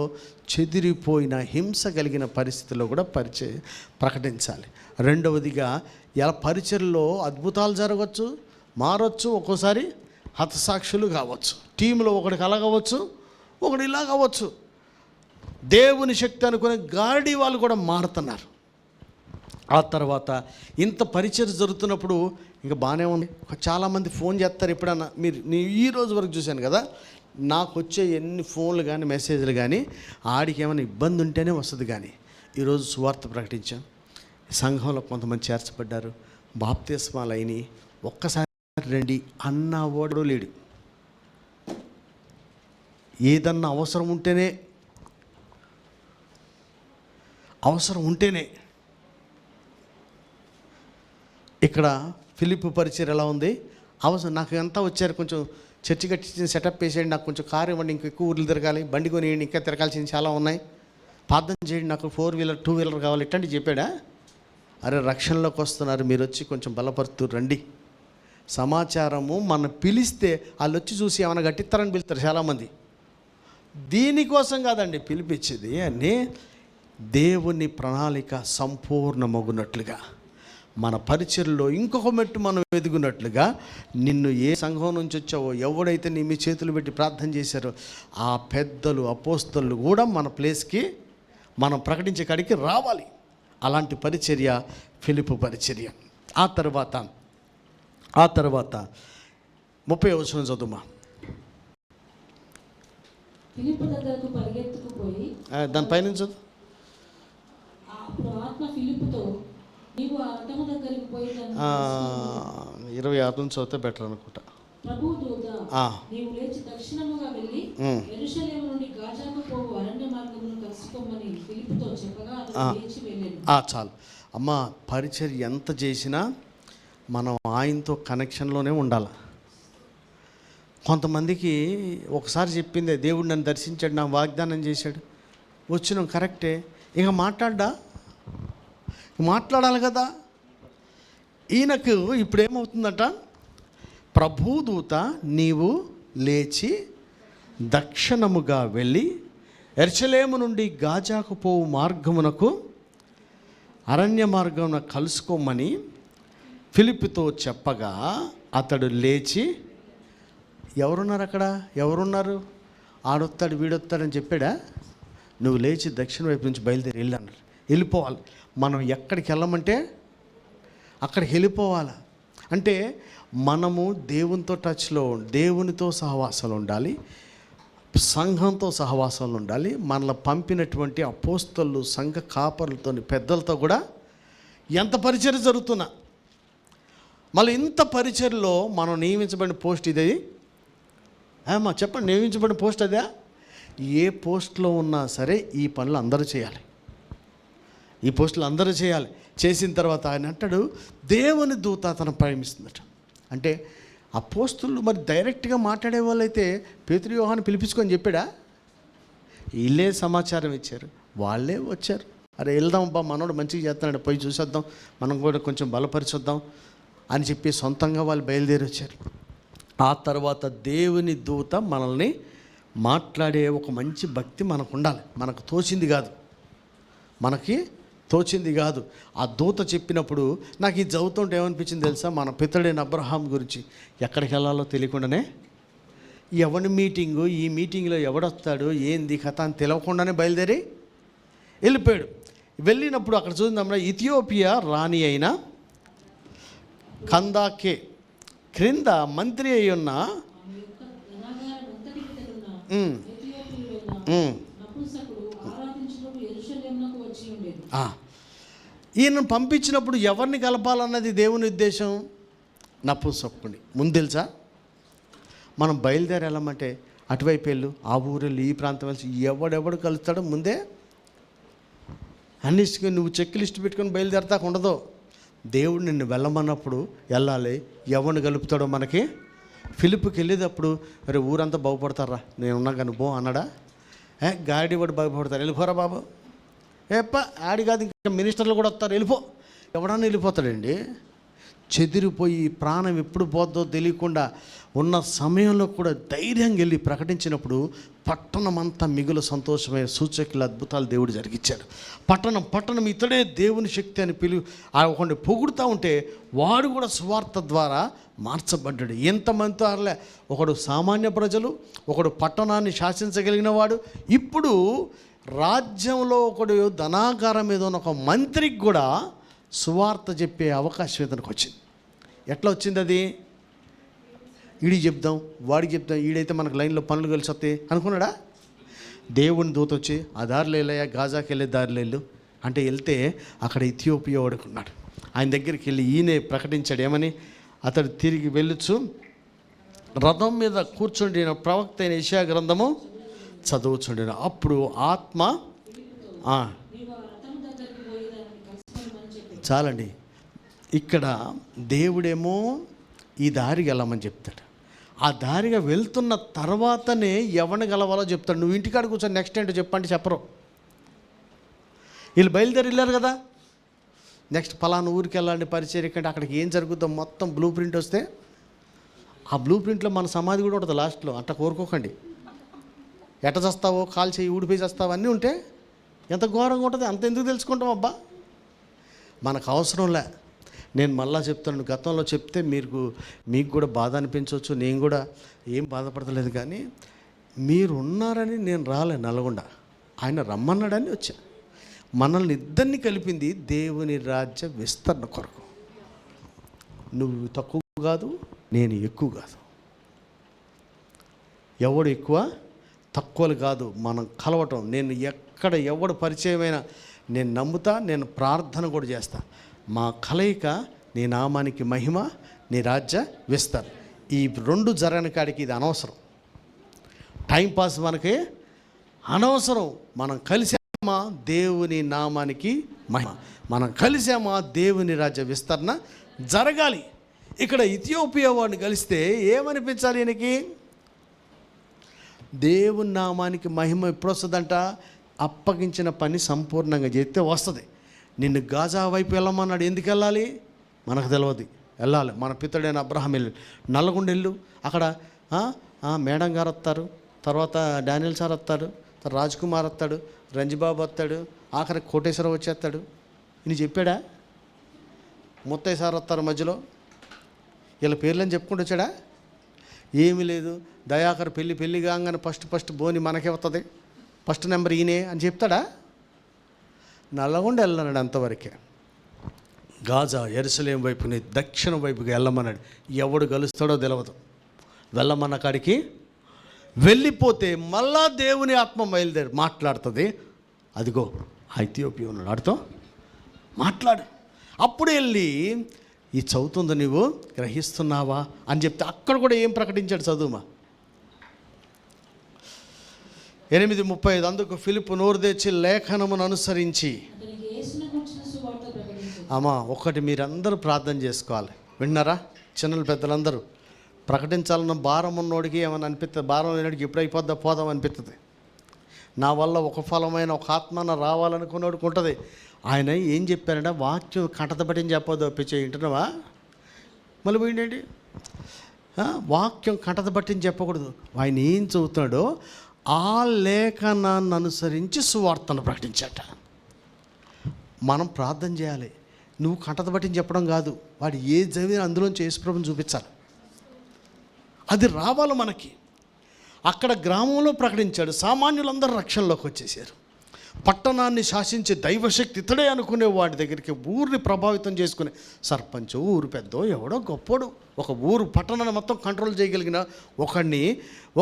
చెదిరిపోయిన, హింస కలిగిన పరిస్థితుల్లో కూడా ప్రకటించాలి. రెండవదిగా ఎలా పరిచర్యలో అద్భుతాలు జరగవచ్చు, మారవచ్చు, ఒక్కోసారి హతసాక్షులు కావచ్చు. టీంలో ఒకడికి అలా కావచ్చు, ఒకటి ఇలా కావచ్చు. దేవుని శక్తి అనుకునే గాడి వాళ్ళు కూడా మారుతున్నారు. ఆ తర్వాత ఇంత పరిచయం జరుగుతున్నప్పుడు ఇంకా బాగానే ఉంది. చాలామంది ఫోన్ చేస్తారు. ఎప్పుడన్నా నేను ఈ రోజు వరకు చూశాను కదా, నాకు వచ్చే ఎన్ని ఫోన్లు కానీ మెసేజ్లు కానీ ఆడికి ఏమైనా ఇబ్బంది ఉంటేనే వస్తుంది. కానీ ఈరోజు సువార్త ప్రకటించాం, సంఘంలో కొంతమంది చేర్చబడ్డారు, బాప్తిస్మాలు అయినాయి, ఒక్కసారి రండి అన్న ఓడో లేడు. ఏదన్నా అవసరం ఉంటేనే ఇక్కడ ఫిలిప్ పరిచయం ఎలా ఉంది? అవసరం నాకు ఎంత వచ్చారు, కొంచెం చర్చి కట్టించిన సెటప్ వేసేయండి, నాకు కొంచెం కారు ఇవ్వండి, ఇంక ఎక్కువ ఊర్లు తిరగాలి, బండి కొనియండి, ఇంకా తిరగాల్సింది చాలా ఉన్నాయి, ప్రార్థన చేయండి, నాకు 4 వీలర్ 2 వీలర్ కావాలి, ఇట్లాంటివి చెప్పాడా? అరే రక్షణలోకి వస్తున్నారు, మీరు వచ్చి కొంచెం బలపరుతూ రండి. సమాచారము మనం పిలిస్తే వాళ్ళు వచ్చి చూసి ఏమైనా కట్టిస్తారని పిలుస్తారు చాలామంది. దీనికోసం కాదండి పిలిపించేది, అని దేవుని ప్రణాళిక సంపూర్ణమగునట్లుగా, మన పరిచర్లో ఇంకొక మెట్టు మనం ఎదుగునట్లుగా, నిన్ను ఏ సంఘం నుంచి వచ్చావో, ఎవడైతే నీ మీ చేతులు పెట్టి ప్రార్థన చేశారో ఆ పెద్దలు అపోస్తలు కూడా మన ప్లేస్కి మనం ప్రకటించే కాడికి రావాలి. అలాంటి పరిచర్య ఫిలిప్పు పరిచర్య. ఆ తర్వాత 30వ వచనం చదువుమా. ఫిలిప్పు దగ్గరకు పరిగెత్తుకుపోయి దాని పైనుంచు. అప్పుడు ఆత్మ ఫిలిప్పుతో, నీవు ఆ రథము దగ్గరికి పోయి 26 నుంచి చదివితే బెటర్ అనుకుంటా. ప్రభువు దూత, నీవు లేచి దక్షిణముగా వెళ్ళి యెరూషలేము నుండి గాజాకు పోవు అరణ్య మార్గమును కలుసుకోమని ఫిలిప్పుతో చెప్పగా అతడు లేచి వెళ్ళాడు. చాలు అమ్మ, పరిచర్య ఎంత చేసినా మనం ఆయనతో కనెక్షన్లోనే ఉండాలి. కొంతమందికి ఒకసారి చెప్పిందే, దేవుడు నన్ను దర్శించాడు, నా వాగ్దానం చేశాడు, వచ్చినాం కరెక్టే, ఇక మాట్లాడాలి కదా. ఈయనకు ఇప్పుడు ఏమవుతుందట, ప్రభుదూత నీవు లేచి దక్షిణముగా వెళ్ళి యెరూషలేము నుండి గాజాకు పోవు మార్గమునకు అరణ్య మార్గమున కలుసుకోమని ఫిలిప్పుతో చెప్పగా అతడు లేచి, ఎవరున్నారు అక్కడ, ఎవరున్నారు, ఆడొస్తాడు వీడొస్తాడని చెప్పాడా? నువ్వు లేచి దక్షిణ వైపు నుంచి బయలుదేరి వెళ్ళి అన్నాడు. వెళ్ళిపోవాలి. మనం ఎక్కడికి వెళ్ళమంటే అక్కడికి వెళ్ళిపోవాలి. అంటే మనము దేవునితో టచ్లో, దేవునితో సహవాసాలు ఉండాలి, సంఘంతో సహవాసాలు ఉండాలి. మనల్ని పంపినటువంటి అపోస్తలు, సంఘ కాపరులతో, పెద్దలతో కూడా ఎంత పరిచర్య జరుగుతున్నా, మళ్ళీ ఇంత పరిచర్యలో మనం నియమించబడిన పోస్ట్ ఇది. చెప్పండి, నియమించబడిన పోస్ట్ అదే. ఏ పోస్ట్లో ఉన్నా సరే ఈ పనులు అందరూ చేయాలి, ఈ పోస్టులు అందరూ చేయాలి. చేసిన తర్వాత ఆయన అంటాడు, దేవుని దూత అతను ప్రేమిస్తుందట. అంటే ఆ పోస్టులు మరి డైరెక్ట్గా మాట్లాడే వాళ్ళైతే పేతురు యోహాను పిలిపించుకొని చెప్పాడా? వీళ్ళే సమాచారం ఇచ్చారు, వాళ్ళే వచ్చారు. అరే వెళ్దాం బా, మనోడు మంచిగా చేస్తున్నాడు, పోయి చూసేద్దాం, మనం కూడా కొంచెం బలపరిచొద్దాం అని చెప్పి సొంతంగా వాళ్ళు బయలుదేరి వచ్చారు. ఆ తర్వాత దేవుని దూత మనల్ని మాట్లాడే ఒక మంచి భక్తి మనకు ఉండాలి. మనకు తోచింది కాదు, ఆ దూత చెప్పినప్పుడు నాకు ఇది చదువుతుంటే ఏమనిపించింది తెలుసా, మన పితడైన అబ్రహాం గురించి. ఎక్కడికి వెళ్ళాలో తెలియకుండానే, ఎవరి మీటింగు, ఈ మీటింగ్లో ఎవడొస్తాడు, ఏంది కథ అని తెలియకుండానే బయలుదేరి వెళ్ళిపోయాడు. వెళ్ళినప్పుడు అక్కడ చూద్దాం, ఇథియోపియా రాణి అయిన కందాకే క్రింద మంత్రి అయి ఉన్న ఈయనను పంపించినప్పుడు ఎవరిని కలపాలన్నది దేవుని ఉద్దేశం, నపుంసకుని. ముందు తెలుసా, మనం బయలుదేరి వెళ్ళమంటే అటువైపు వెళ్ళు, ఆ ఊరెళ్ళు, ఈ ప్రాంతం వెళ్ళి, ఎవడెవడు కలుస్తాడో ముందే అన్నిటికీ నువ్వు చెక్ లిస్ట్ పెట్టుకొని బయలుదేరతాకు ఉండదు. దేవుడు నిన్ను వెళ్ళమన్నప్పుడు వెళ్ళాలి. ఎవరిని కలుపుతాడో మనకి. ఫిలిప్కి వెళ్ళేటప్పుడు అరే ఊరంతా బాగుపడతారా, నేనున్నా కానీ బో అన్నాడా? గాడి వాడు బాగుపడతారు, వెళ్ళిపోరా బాబు, ఆడి కాదు ఇంకా మినిస్టర్లు కూడా వస్తారు, వెళ్ళిపో. ఎవడన్నా వెళ్ళిపోతాడండి. చెదిరిపోయి ప్రాణం ఎప్పుడు పోద్దో తెలియకుండా ఉన్న సమయంలో కూడా ధైర్యంగా వెళ్ళి ప్రకటించినప్పుడు పట్టణం అంతా మిగులు సంతోషమైన సూచకుల అద్భుతాలు దేవుడు జరిగించాడు. పట్టణం ఇతడే దేవుని శక్తి అని ఒకడిని పొగుడుతూ ఉంటే వాడు కూడా సువార్త ద్వారా మార్చబడ్డాడు. ఎంతమందితో అరలే, ఒకడు సామాన్య ప్రజలు, ఒకడు పట్టణాన్ని శాసించగలిగిన వాడు. ఇప్పుడు రాజ్యంలో ఒకడు ధనాగారం మీద ఉన్న ఒక మంత్రికి కూడా సువార్త చెప్పే అవకాశం ఇతనికి వచ్చింది. ఎట్లా వచ్చింది అది? వీడికి చెప్దాం, వాడికి చెప్దాం, వీడైతే మనకు లైన్లో పనులు కలిసి వస్తాయి అనుకున్నాడా? దేవుని దూత వచ్చి ఆ దారిలో వెళ్ళాయా, గాజాకి వెళ్ళే దారిలో వెళ్ళు అంటే వెళ్తే అక్కడ ఇథియోపియా వాడుకున్నాడు. ఆయన దగ్గరికి వెళ్ళి ఈయనే ప్రకటించాడు ఏమని, అతడు తిరిగి వెళ్ళొచ్చు రథం మీద కూర్చుండిన ప్రవక్త అయిన యెషయా గ్రంథము చదువుచుండిన. అప్పుడు ఆత్మ చాలండి. ఇక్కడ దేవుడేమో ఈ దారికి వెళ్ళమని చెప్తాడు. ఆ దారిగా వెళ్తున్న తర్వాతనే ఎవరిని గలవాలో చెప్తాడు. నువ్వు ఇంటికాడ కూర్చొని నెక్స్ట్ ఏంటో చెప్పంటే చెప్పరు. వీళ్ళు బయలుదేరి వెళ్ళారు కదా, నెక్స్ట్ పలానా ఊరికి వెళ్ళండి పరిచర్యకి అంటే అక్కడికి ఏం జరుగుతుందో మొత్తం బ్లూ ప్రింట్ వస్తే ఆ బ్లూ ప్రింట్లో మన సమాధి కూడా ఉంటుంది లాస్ట్లో. అట్లా కోరుకోకండి. ఎట్ట చేస్తావో, కాలు చేయి ఊడిపోయి చేస్తావో అన్నీ ఉంటే ఎంత ఘోరంగా ఉంటుంది. అంత ఎందుకు తెలుసుకుంటాం అబ్బా, మనకు అవసరంలే. నేను మళ్ళా చెప్తాను, గతంలో చెప్తే మీకు కూడా బాధ అనిపించవచ్చు, నేను కూడా ఏం బాధపడతలేదు. కానీ మీరు ఉన్నారని నేను రాలే నల్గొండ, ఆయన రమ్మన్నాడని వచ్చా. మనల్ని ఇద్దరిని కలిపింది దేవుని రాజ్య విస్తరణ కొరకు. నువ్వు తక్కువ కాదు, నేను ఎక్కువ కాదు. ఎవడు ఎక్కువ తక్కువలు కాదు, మనం కలవటం. నేను ఎక్కడ ఎవడు పరిచయమైనా నేను నమ్ముతా, నేను ప్రార్థన కూడా చేస్తా. మా కలయిక నీ నామానికి మహిమ, నీ రాజ్య విస్తరణ. ఈ రెండు జరగని కాడికి ఇది అనవసరం. టైంపాస్ మనకి అనవసరం. మనం కలిసామా దేవుని నామానికి మహిమ, మనం కలిసామా దేవుని రాజ్య విస్తరణ జరగాలి. ఇక్కడ ఇథియోపియా వాడిని కలిస్తే ఏమనిపించాలి? ఈయనకి దేవుని నామానికి మహిమ ఎప్పుడు వస్తుందంట? అప్పగించిన పని సంపూర్ణంగా చేస్తే వస్తుంది. నిన్ను గాజా వైపు వెళ్ళమన్నాడు. ఎందుకు వెళ్ళాలి మనకు తెలియదు, వెళ్ళాలి. మన పితడైన అబ్రహాం వెళ్ళు, నల్గొండ వెళ్ళు. అక్కడ మేడం గారు వస్తారు, తర్వాత డానియల్ సార్ వస్తారు, తర్వాత రాజ్ కుమార్ వస్తాడు, రంజిబాబు వస్తాడు, ఆఖరికి కోటేశ్వరరావు వచ్చేస్తాడు. ఇది చెప్పాడా? ముత్తయ్య సార్ వస్తారు మధ్యలో. వీళ్ళ పేర్లని చెప్పుకుంటూ వచ్చాడా? ఏమీ లేదు. దయాకర్ పెళ్ళి కాగానే ఫస్ట్ బోని మనకే వస్తుంది, ఫస్ట్ నెంబర్ ఈయనే అని చెప్తాడా? నల్లగొండ వెళ్ళన్నాడు అంతవరకే. గాజా యెరూషలేం వైపుని దక్షిణం వైపుకి వెళ్ళమన్నాడు. ఎవడు గలుస్తాడో తెలియదు. వెళ్ళమన్న కాడికి వెళ్ళిపోతే మళ్ళా దేవుని ఆత్మ బయలుదేరి మాట్లాడుతుంది. అదిగో ఇథియోపియా ఉన్నాడు, ఆడితో మాట్లాడు. అప్పుడు వెళ్ళి ఈ చదువుతుందో నీవు గ్రహిస్తున్నావా అని చెప్తే అక్కడ కూడా ఏం ప్రకటించాడు చదువుమా. 8:35 అందుకు ఫిలిప్పు నోరు తెచ్చి లేఖనమును అనుసరించి. అమ్మా ఒకటి మీరందరూ ప్రార్థన చేసుకోవాలి. విన్నారా? చిన్నలు పెద్దలందరూ ప్రకటించాలన్న భారం ఉన్నోడికి ఏమని అనిపిస్తుంది, భారం లేనివాడికి ఎప్పుడు అయిపోద్దా పోదాం అనిపిస్తుంది. నా వల్ల ఒక ఫలమైన ఒక ఆత్మన రావాలనుకున్నోడికి ఉంటుంది. ఆయన ఏం చెప్పారంటే వాక్యం కంటతబట్టిని చెప్పొద్దు ఒప్పించే వింటున్నావా? మళ్ళీ పోయిండేంటి? వాక్యం కంటతబట్టిని చెప్పకూడదు. ఆయన ఏం చదువుతున్నాడో ఆ లేఖనాన్ని అనుసరించి సువార్తను ప్రకటించాట. మనం ప్రార్థన చేయాలి. నువ్వు కంటతబట్టిని చెప్పడం కాదు, వాడు ఏ చదివినా అందులోంచి యేసుప్రభుని చూపించాలి. అది రావాలి మనకి. అక్కడ గ్రామంలో ప్రకటించాడు. సామాన్యులందరూ రక్షణలోకి వచ్చేసారు. పట్టణాన్ని శాసించే దైవశక్తి ఇతడే అనుకునే వాడి దగ్గరికి ఊరిని ప్రభావితం చేసుకునే సర్పంచ్, ఊరు పెద్దో, ఎవడో గొప్పోడు, ఒక ఊరు పట్టణాన్ని మొత్తం కంట్రోల్ చేయగలిగిన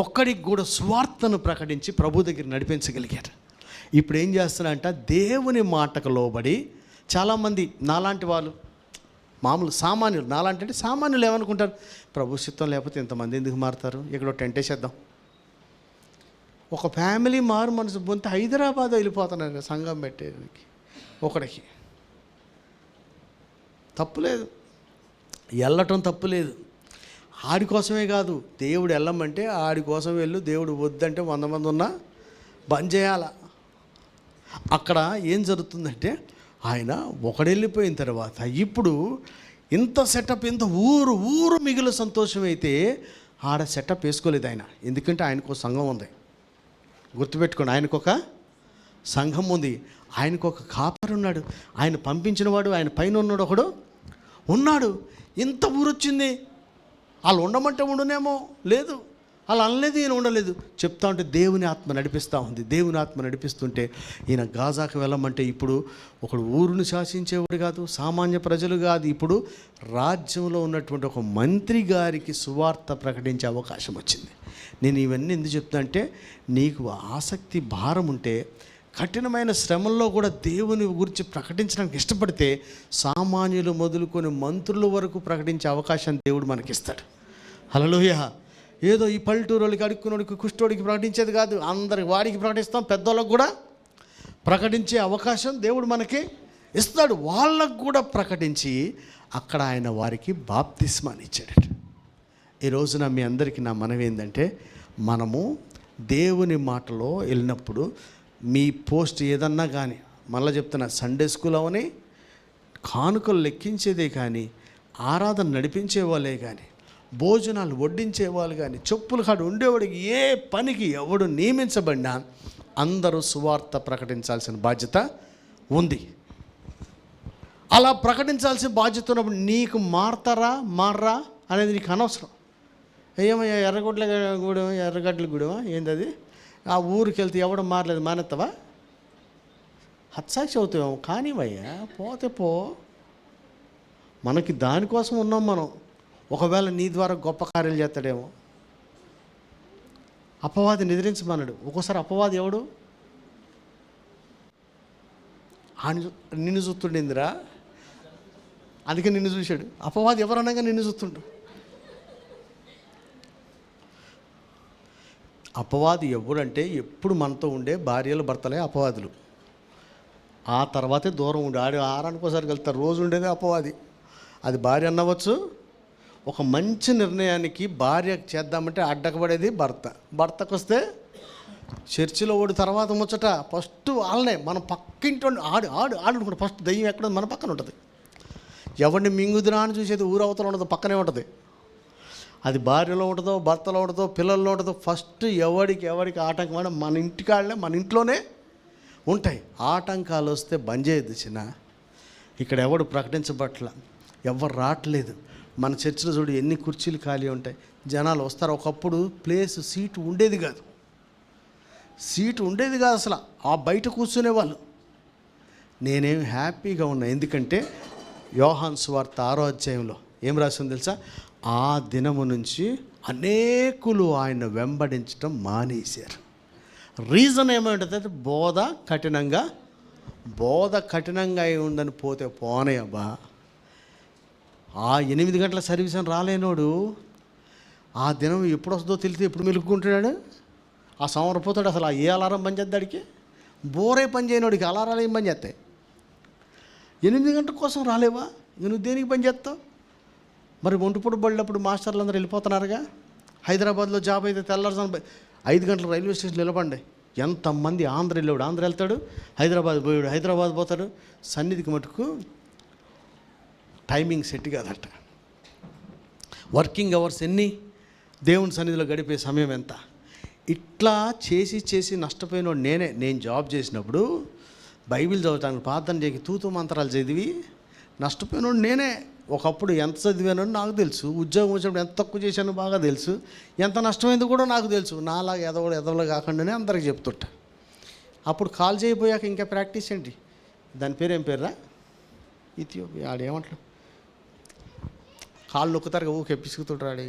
ఒక్కడికి కూడా స్వార్థను ప్రకటించి ప్రభు దగ్గర నడిపించగలిగారు. ఇప్పుడు ఏం చేస్తున్నారంట? దేవుని మాటకు లోబడి చాలామంది నాలాంటి వాళ్ళు, మామూలు సామాన్యులు, నాలాంటి అంటే సామాన్యులు ఏమనుకుంటారు? ప్రభు చిత్తం లేకపోతే ఇంతమంది ఎందుకు మారుతారు, ఇక్కడ టెంట్ వేసేద్దాం. ఒక ఫ్యామిలీ మారు మనసు పొందితే హైదరాబాద్ వెళ్ళిపోతున్నారు సంఘం పెట్టేదానికి. ఒకడికి తప్పులేదు, వెళ్ళటం తప్పులేదు. ఆడి కోసమే కాదు, దేవుడు వెళ్ళమంటే ఆడి కోసం వెళ్ళు, దేవుడు వద్దంటే 100 మంది ఉన్నా బంద్ చేయాల. అక్కడ ఏం జరుగుతుందంటే ఆయన ఒకడెళ్ళిపోయిన తర్వాత ఇప్పుడు ఇంత సెటప్, ఇంత ఊరు మిగిలిన సంతోషం అయితే ఆడ సెటప్ వేసుకోలేదు ఆయన. ఎందుకంటే ఆయనకు సంఘం ఉంది. గుర్తుపెట్టుకోండి, ఆయనకు ఒక సంఘం ఉంది, ఆయనకు ఒక కాపరి ఉన్నాడు, ఆయన పంపించిన వాడు, ఆయన పైన ఉన్నాడు ఒకడు ఉన్నాడు. ఇంత ఊరు వచ్చింది, వాళ్ళు ఉండమంటే ఉండునేమో, లేదు అలా అనలేదు, ఈయన ఉండలేదు. చెప్తా ఉంటే దేవుని ఆత్మ నడిపిస్తూ ఉంది. దేవుని ఆత్మ నడిపిస్తుంటే ఈయన గాజాకు వెళ్ళమంటే ఇప్పుడు ఒకడు ఊరును శాసించేవాడు కాదు, సామాన్య ప్రజలు కాదు, ఇప్పుడు రాజ్యంలో ఉన్నటువంటి ఒక మంత్రి గారికి సువార్త ప్రకటించే అవకాశం వచ్చింది. నేను ఇవన్నీ ఎందుకు చెప్తా అంటే, నీకు ఆసక్తి భారం ఉంటే కఠినమైన శ్రమల్లో కూడా దేవుని గురించి ప్రకటించడానికి ఇష్టపడితే సామాన్యులు మొదలుకొని మంత్రుల వరకు ప్రకటించే అవకాశాన్ని దేవుడు మనకిస్తాడు. హల్లెలూయా. ఏదో ఈ పల్లెటూరుకి అడుక్కున్నోడికి కుష్ఠోడికి ప్రకటించేది కాదు, అందరికి వాడికి ప్రకటిస్తాం, పెద్దోళ్ళకి కూడా ప్రకటించే అవకాశం దేవుడు మనకి ఇస్తాడు. వాళ్ళకు కూడా ప్రకటించి అక్కడ ఆయన వారికి బాప్తిస్మాని ఇచ్చాడట. ఈ రోజున మీ అందరికీ నా మనవి ఏంటంటే, మనము దేవుని మాటలో వెళ్ళినప్పుడు మీ పోస్ట్ ఏదన్నా కానీ, మళ్ళీ చెప్తున్నా, సండే స్కూల్ అవని కానుకలు లెక్కించేదే కానీ, ఆరాధన నడిపించే వాళ్ళే కానీ, భోజనాలు వడ్డించే వాళ్ళు కానీ, చెప్పులు కాడు ఉండేవాడికి ఏ పనికి ఎవడు నియమించబడినా అందరూ సువార్త ప్రకటించాల్సిన బాధ్యత ఉంది. అలా ప్రకటించాల్సిన బాధ్యత ఉన్నప్పుడు నీకు మారరా అనేది నీకు అనవసరం. ఏమయ్యా ఎర్రగడ్డల గూడెమా ఏంది అది, ఆ ఊరికి వెళ్తే ఎవడం మారలేదు, మానేస్తావా? హత్సాక్షి అవుతావేమో, కానివయ్యా, పోతే పో. మనకి దానికోసం ఉన్నాం మనం. ఒకవేళ నీ ద్వారా గొప్ప కార్యాలు చేస్తాడేమో. అపవాదిని ఎదిరించమన్నాడు. ఒక్కోసారి అపవాది ఎవడు? నిన్ను చూస్తుండేందిరా, అందుకే నిన్ను చూశాడు. అపవాది ఎవరనగా నిన్ను చూస్తుండు. అపవాది ఎవడంటే ఎప్పుడు మనతో ఉండే భార్యలు భర్తలే అపవాదులు. ఆ తర్వాతే దూరం ఉండి ఆరానికి ఒకసారి వెళ్తారు. రోజు ఉండేదే అపవాది. అది భార్య అన్నవచ్చు. ఒక మంచి నిర్ణయానికి భార్య చేద్దామంటే అడ్డకబడేది భర్తకు వస్తే చర్చిలో ఓడి తర్వాత ముచ్చట ఫస్ట్ వాళ్ళనే, మన పక్కింటి ఆడుకుంటాం. ఫస్ట్ దయ్యం ఎక్కడ మన పక్కన ఉంటుంది. ఎవరిని మింగుదిరా అని చూసేది ఊరవతలో ఉండదు, పక్కనే ఉంటుంది. అది భార్యలో ఉంటుందో, భర్తలో ఉంటుందో, పిల్లల్లో ఉంటుందో, ఫస్ట్ ఎవరికి ఆటంకం మన ఇంటికాళ్ళనే, మన ఇంట్లోనే ఉంటాయి. ఆటంకాలు వస్తే బంద్ చేయొద్దు చిన్న. ఇక్కడ ఎవడు ప్రకటించబట్ల, ఎవరు రావట్లేదు. మన చర్చిలో చూడు ఎన్ని కుర్చీలు ఖాళీ ఉంటాయి, జనాలు వస్తారు. ఒకప్పుడు సీటు ఉండేది కాదు అసలు. ఆ బయట కూర్చునే వాళ్ళు. నేనేం హ్యాపీగా ఉన్నా, ఎందుకంటే యోహాను సువార్త 6వ అధ్యాయంలో ఏం రాసిందో తెలుసా? ఆ దినము నుంచి అనేకులు ఆయన వెంబడించడం మానేశారు. రీజన్ ఏమంటుంది? బోధ కఠినంగా అయి ఉందని పోతే పోనే అబ్బా. ఆ 8 గంటల సర్వీస్ అని రాలేనోడు ఆ దినం ఎప్పుడు వస్తుందో తెలిస్తే ఎప్పుడు మెలుక్కుంటున్నాడు. ఆ సంవత్సరం పోతాడు. అసలు ఏ అలారం పని చేద్దాడికి? బోరే పని చేయనోడికి అలారాలు ఏం పని చేస్తాయి? 8 గంటల కోసం రాలేవా? ఇక నువ్వు దేనికి పని చేస్తావు? మరి ఒంటిపూట పడినప్పుడు మాస్టర్లు అందరూ వెళ్ళిపోతున్నారుగా. హైదరాబాద్లో జాబ్ అయితే తెల్లారుజాము 5 గంటల రైల్వే స్టేషన్ నిలబండి. ఎంతమంది ఆంధ్ర వెళ్తాడు, హైదరాబాద్ పోతాడు. సన్నిధికి మటుకు టైమింగ్ సెట్ కాదట. వర్కింగ్ అవర్స్ ఎన్ని, దేవుని సన్నిధిలో గడిపే సమయం ఎంత? ఇట్లా చేసి నష్టపోయినోడు నేను జాబ్ చేసినప్పుడు బైబిల్ చదవటానికి ప్రార్థన చేయకి తూతు మంత్రాలు చదివి నష్టపోయినోడు నేనే. ఒకప్పుడు ఎంత చదివానో నాకు తెలుసు, ఉద్యోగం వచ్చినప్పుడు ఎంత తక్కువ చేశానో బాగా తెలుసు, ఎంత నష్టమైందో కూడా నాకు తెలుసు. నాలాగా ఎదవలు కాకుండానే అందరికి చెప్తుంటా. అప్పుడు కాల్ చేయబోయాక ఇంకా ప్రాక్టీస్ ఏంటి? దాని పేరు ఏం పేర్రా? ఇథియోపియా ఆడేమంటాడు, కాళ్ళు నొక్కుతారు ఊకే పిసుకుతుంటాడు.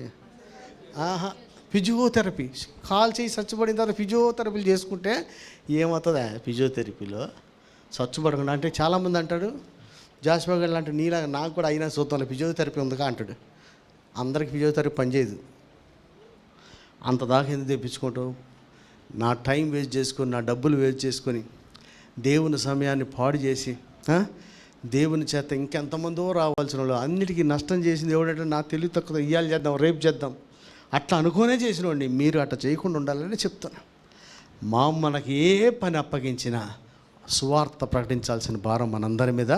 ఫిజియోథెరపీ. కాల్ చేసి చచ్చుబడిన తర్వాత ఫిజియోథెరపీలు చేసుకుంటే ఏమవుతుందా? ఫిజియోథెరపీలో చచ్చుబడకుండా అంటే చాలామంది అంటాడు, జాస్పా గారు అంటే నీలాగా నాకు కూడా అయినా చూద్దాం ఫిజియోథెరపీ ఉందిగా అంటాడు. అందరికి ఫిజియోథెరపీ పనిచేయదు. అంత దాకా ఎందుకు తెప్పించుకుంటావు? నా టైం వేస్ట్ చేసుకొని, నా డబ్బులు వేస్ట్ చేసుకొని, దేవుని సమయాన్ని పాడు చేసి, దేవుని చేత ఇంకెంతమందో రావాల్సిన వాళ్ళు అన్నిటికీ నష్టం చేసింది ఎవడంటే నా తెలివి తక్కువ, ఇయ్యాలి చేద్దాం, రేపు చేద్దాం అట్లా అనుకునే చేసినోండి. మీరు అట్లా చేయకుండా ఉండాలని చెప్తాను. మనకి ఏ పని అప్పగించినా సువార్త ప్రకటించాల్సిన భారం మనందరి మీద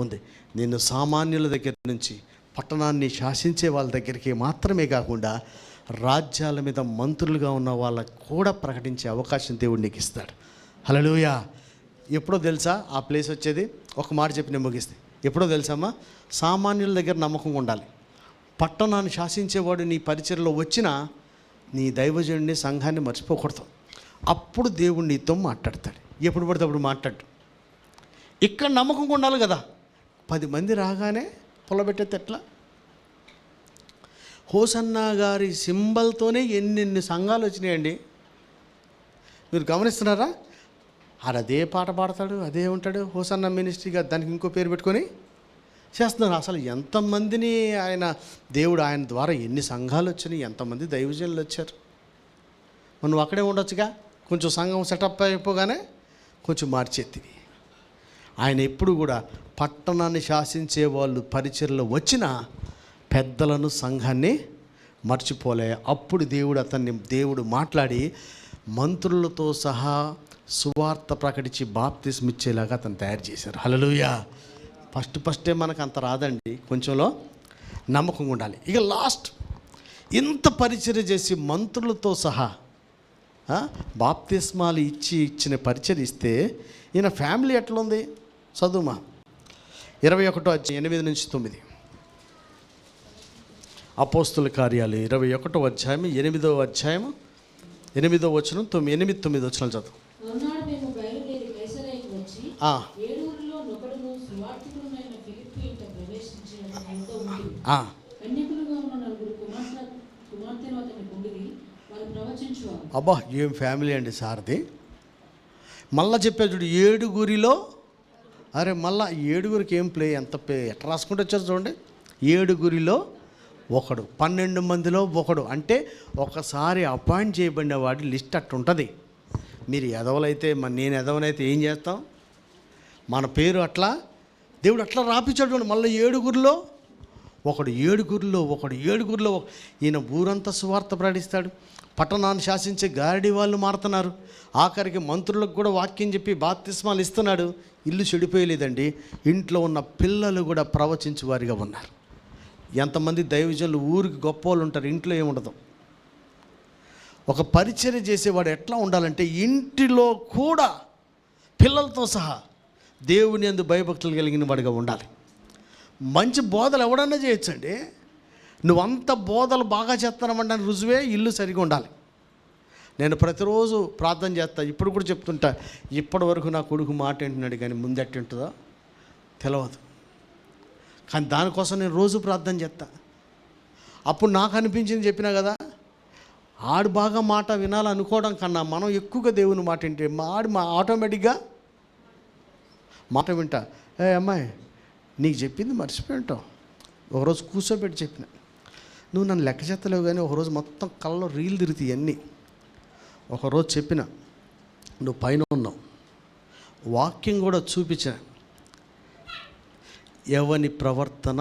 ఉంది. నేను సామాన్యుల దగ్గర నుంచి పట్టణాన్ని శాసించే వాళ్ళ దగ్గరికి మాత్రమే కాకుండా రాజ్యాల మీద మంత్రులుగా ఉన్న వాళ్ళకు కూడా ప్రకటించే అవకాశం దేవుడు నీకు ఇస్తాడు. హల్లెలూయా. ఎప్పుడో తెలుసా ఆ ప్లేస్ వచ్చేది? ఒక మాట చెప్పి నేను ముగిస్తే, ఎప్పుడో తెలుసమ్మా? సామాన్యుల దగ్గర నమ్మకంగా ఉండాలి. పట్టణాన్ని శాసించేవాడు నీ పరిచయలో వచ్చినా నీ దైవజనుడిని సంఘాన్ని మర్చిపోకూడదు. అప్పుడు దేవుడు నీతో మాట్లాడతాడు. ఎప్పుడు పడితే అప్పుడు మాట్లాడు. ఇక్కడ నమ్మకం ఉండాలి కదా. 10 మంది రాగానే పొలబెట్టేది ఎట్లా? హోసన్న గారి సింబల్తోనే ఎన్నెన్ని సంఘాలు వచ్చినాయండి. మీరు గమనిస్తున్నారా? అదే పాట పాడతాడు, అదే ఉంటాడు. హోసన్న మినిస్ట్రీగా దానికి ఇంకో పేరు పెట్టుకొని చేస్తున్నారు. అసలు ఎంతమందిని దేవుడు ఆయన ద్వారా ఎన్ని సంఘాలు వచ్చినాయి, ఎంతమంది దైవజనులు వచ్చారు. మనం అక్కడే ఉండొచ్చుగా. కొంచెం సంఘం సెటప్ అయిపోగానే కొంచెం మార్చేత్తివి. ఆయన ఎప్పుడు కూడా పట్టణాన్ని శాసించే వాళ్ళు పరిచర్లో వచ్చిన పెద్దలను సంఘాన్ని మర్చిపోలే. అప్పుడు దేవుడు మాట్లాడి మంత్రులతో సహా సువార్త ప్రకటించి బాప్తిస్మ ఇచ్చేలాగా అతను తయారు చేశారు. హల్లెలూయా. ఫస్టే మనకు అంత రాదండి, కొంచెంలో నమ్మకం ఉండాలి. ఇక లాస్ట్ ఇంత పరిచర్య చేసి మంత్రులతో సహా బాప్తిస్మాలు ఇచ్చిన పరిచర్య ఇస్తే ఈయన ఫ్యామిలీ ఎట్లా ఉంది? చదువుమా 21:8-9. అపోస్తుల కార్యాలు 21 8వ అధ్యాయం 8వ వచనం 9 వచనాలు చదువు. మరునాడు మేము బయలుదేరి కైసరయకు వచ్చి ఏడుగురిలో నొకడును సువార్తికుడునైన ఫిలిప్పు ఇంట ప్రవేశించిన ఎంతో ఉంది. కన్యకులుగా ఉన్న 4 కుమార్తెలు అతని కుండిరి. వారు ప్రవచించువారు. అబ్బా, ఏం ఫ్యామిలీ అండి సార్ది. మళ్ళా చెప్పాడు చూడు, 7గురిలో. అరే మళ్ళా 7గురికి ఏం ఎట్లా రాసుకుంటూ వచ్చారు చూడండి. 7గురిలో ఒకడు, 12 మందిలో ఒకడు. అంటే ఒకసారి అపాయింట్ చేయబడిన వాడి లిస్ట్ అట్టుంటుంది. మీరు ఎదవలైతే నేను ఎదవనైతే ఏం చేస్తాం? మన పేరు అట్లా దేవుడు అట్లా రాపించాడు. మళ్ళీ 7గురిలో ఒకడు, 7గురిలో ఈయన ఊరంతా సువార్త ప్రకటిస్తాడు. పట్టణాన్ని శాసించే గారడి వాళ్ళు మారుతున్నారు. ఆఖరికి మంత్రులకు కూడా వాక్యం చెప్పి బాప్తిస్మాలు ఇస్తున్నాడు. ఇల్లు చెడిపోయలేదండి, ఇంట్లో ఉన్న పిల్లలు కూడా ప్రవచించు వారిగా ఉన్నారు. ఎంతమంది దైవజనులు ఊరికి గొప్ప వాళ్ళు ఉంటారు, ఇంట్లో ఏముండదు. ఒక పరిచర్య చేసేవాడు ఎట్లా ఉండాలంటే ఇంటిలో కూడా పిల్లలతో సహా దేవుని యందు భయభక్తులు కలిగిన వాడిగా ఉండాలి. మంచి బోధలు ఎవడన్నా చేయొచ్చండి. నువ్వంత బోధలు బాగా చేస్తానమంటే రుజువే ఇల్లు సరిగా ఉండాలి. నేను ప్రతిరోజు ప్రార్థన చేస్తాను, ఇప్పుడు కూడా చెప్తుంటా. ఇప్పటి వరకు నా కొడుకు మాట వింటున్నాడు, కానీ ముందెట్టి ఉంటుందో తెలియదు. కానీ దానికోసం నేను రోజు ప్రార్థన చేస్తా. అప్పుడు నాకు అనిపించింది చెప్పినా కదా, ఆడు బాగా మాట వినాలనుకోవడం కన్నా మనం ఎక్కువగా దేవుని మాట వింటే ఆటోమేటిక్గా మాట వింటా. అమ్మాయి, నీకు చెప్పింది మర్చిపోయి ఉంటావు. ఒకరోజు కూర్చోబెట్టి చెప్పిన, నువ్వు నన్ను లెక్క చేస్తలేవు, కానీ ఒకరోజు మొత్తం కళ్ళలో రీలు తిరుగుతాయి అన్నీ. ఒకరోజు చెప్పిన, నువ్వు పైన ఉన్నావు, వాక్యం కూడా చూపించిన. ఎవని ప్రవర్తన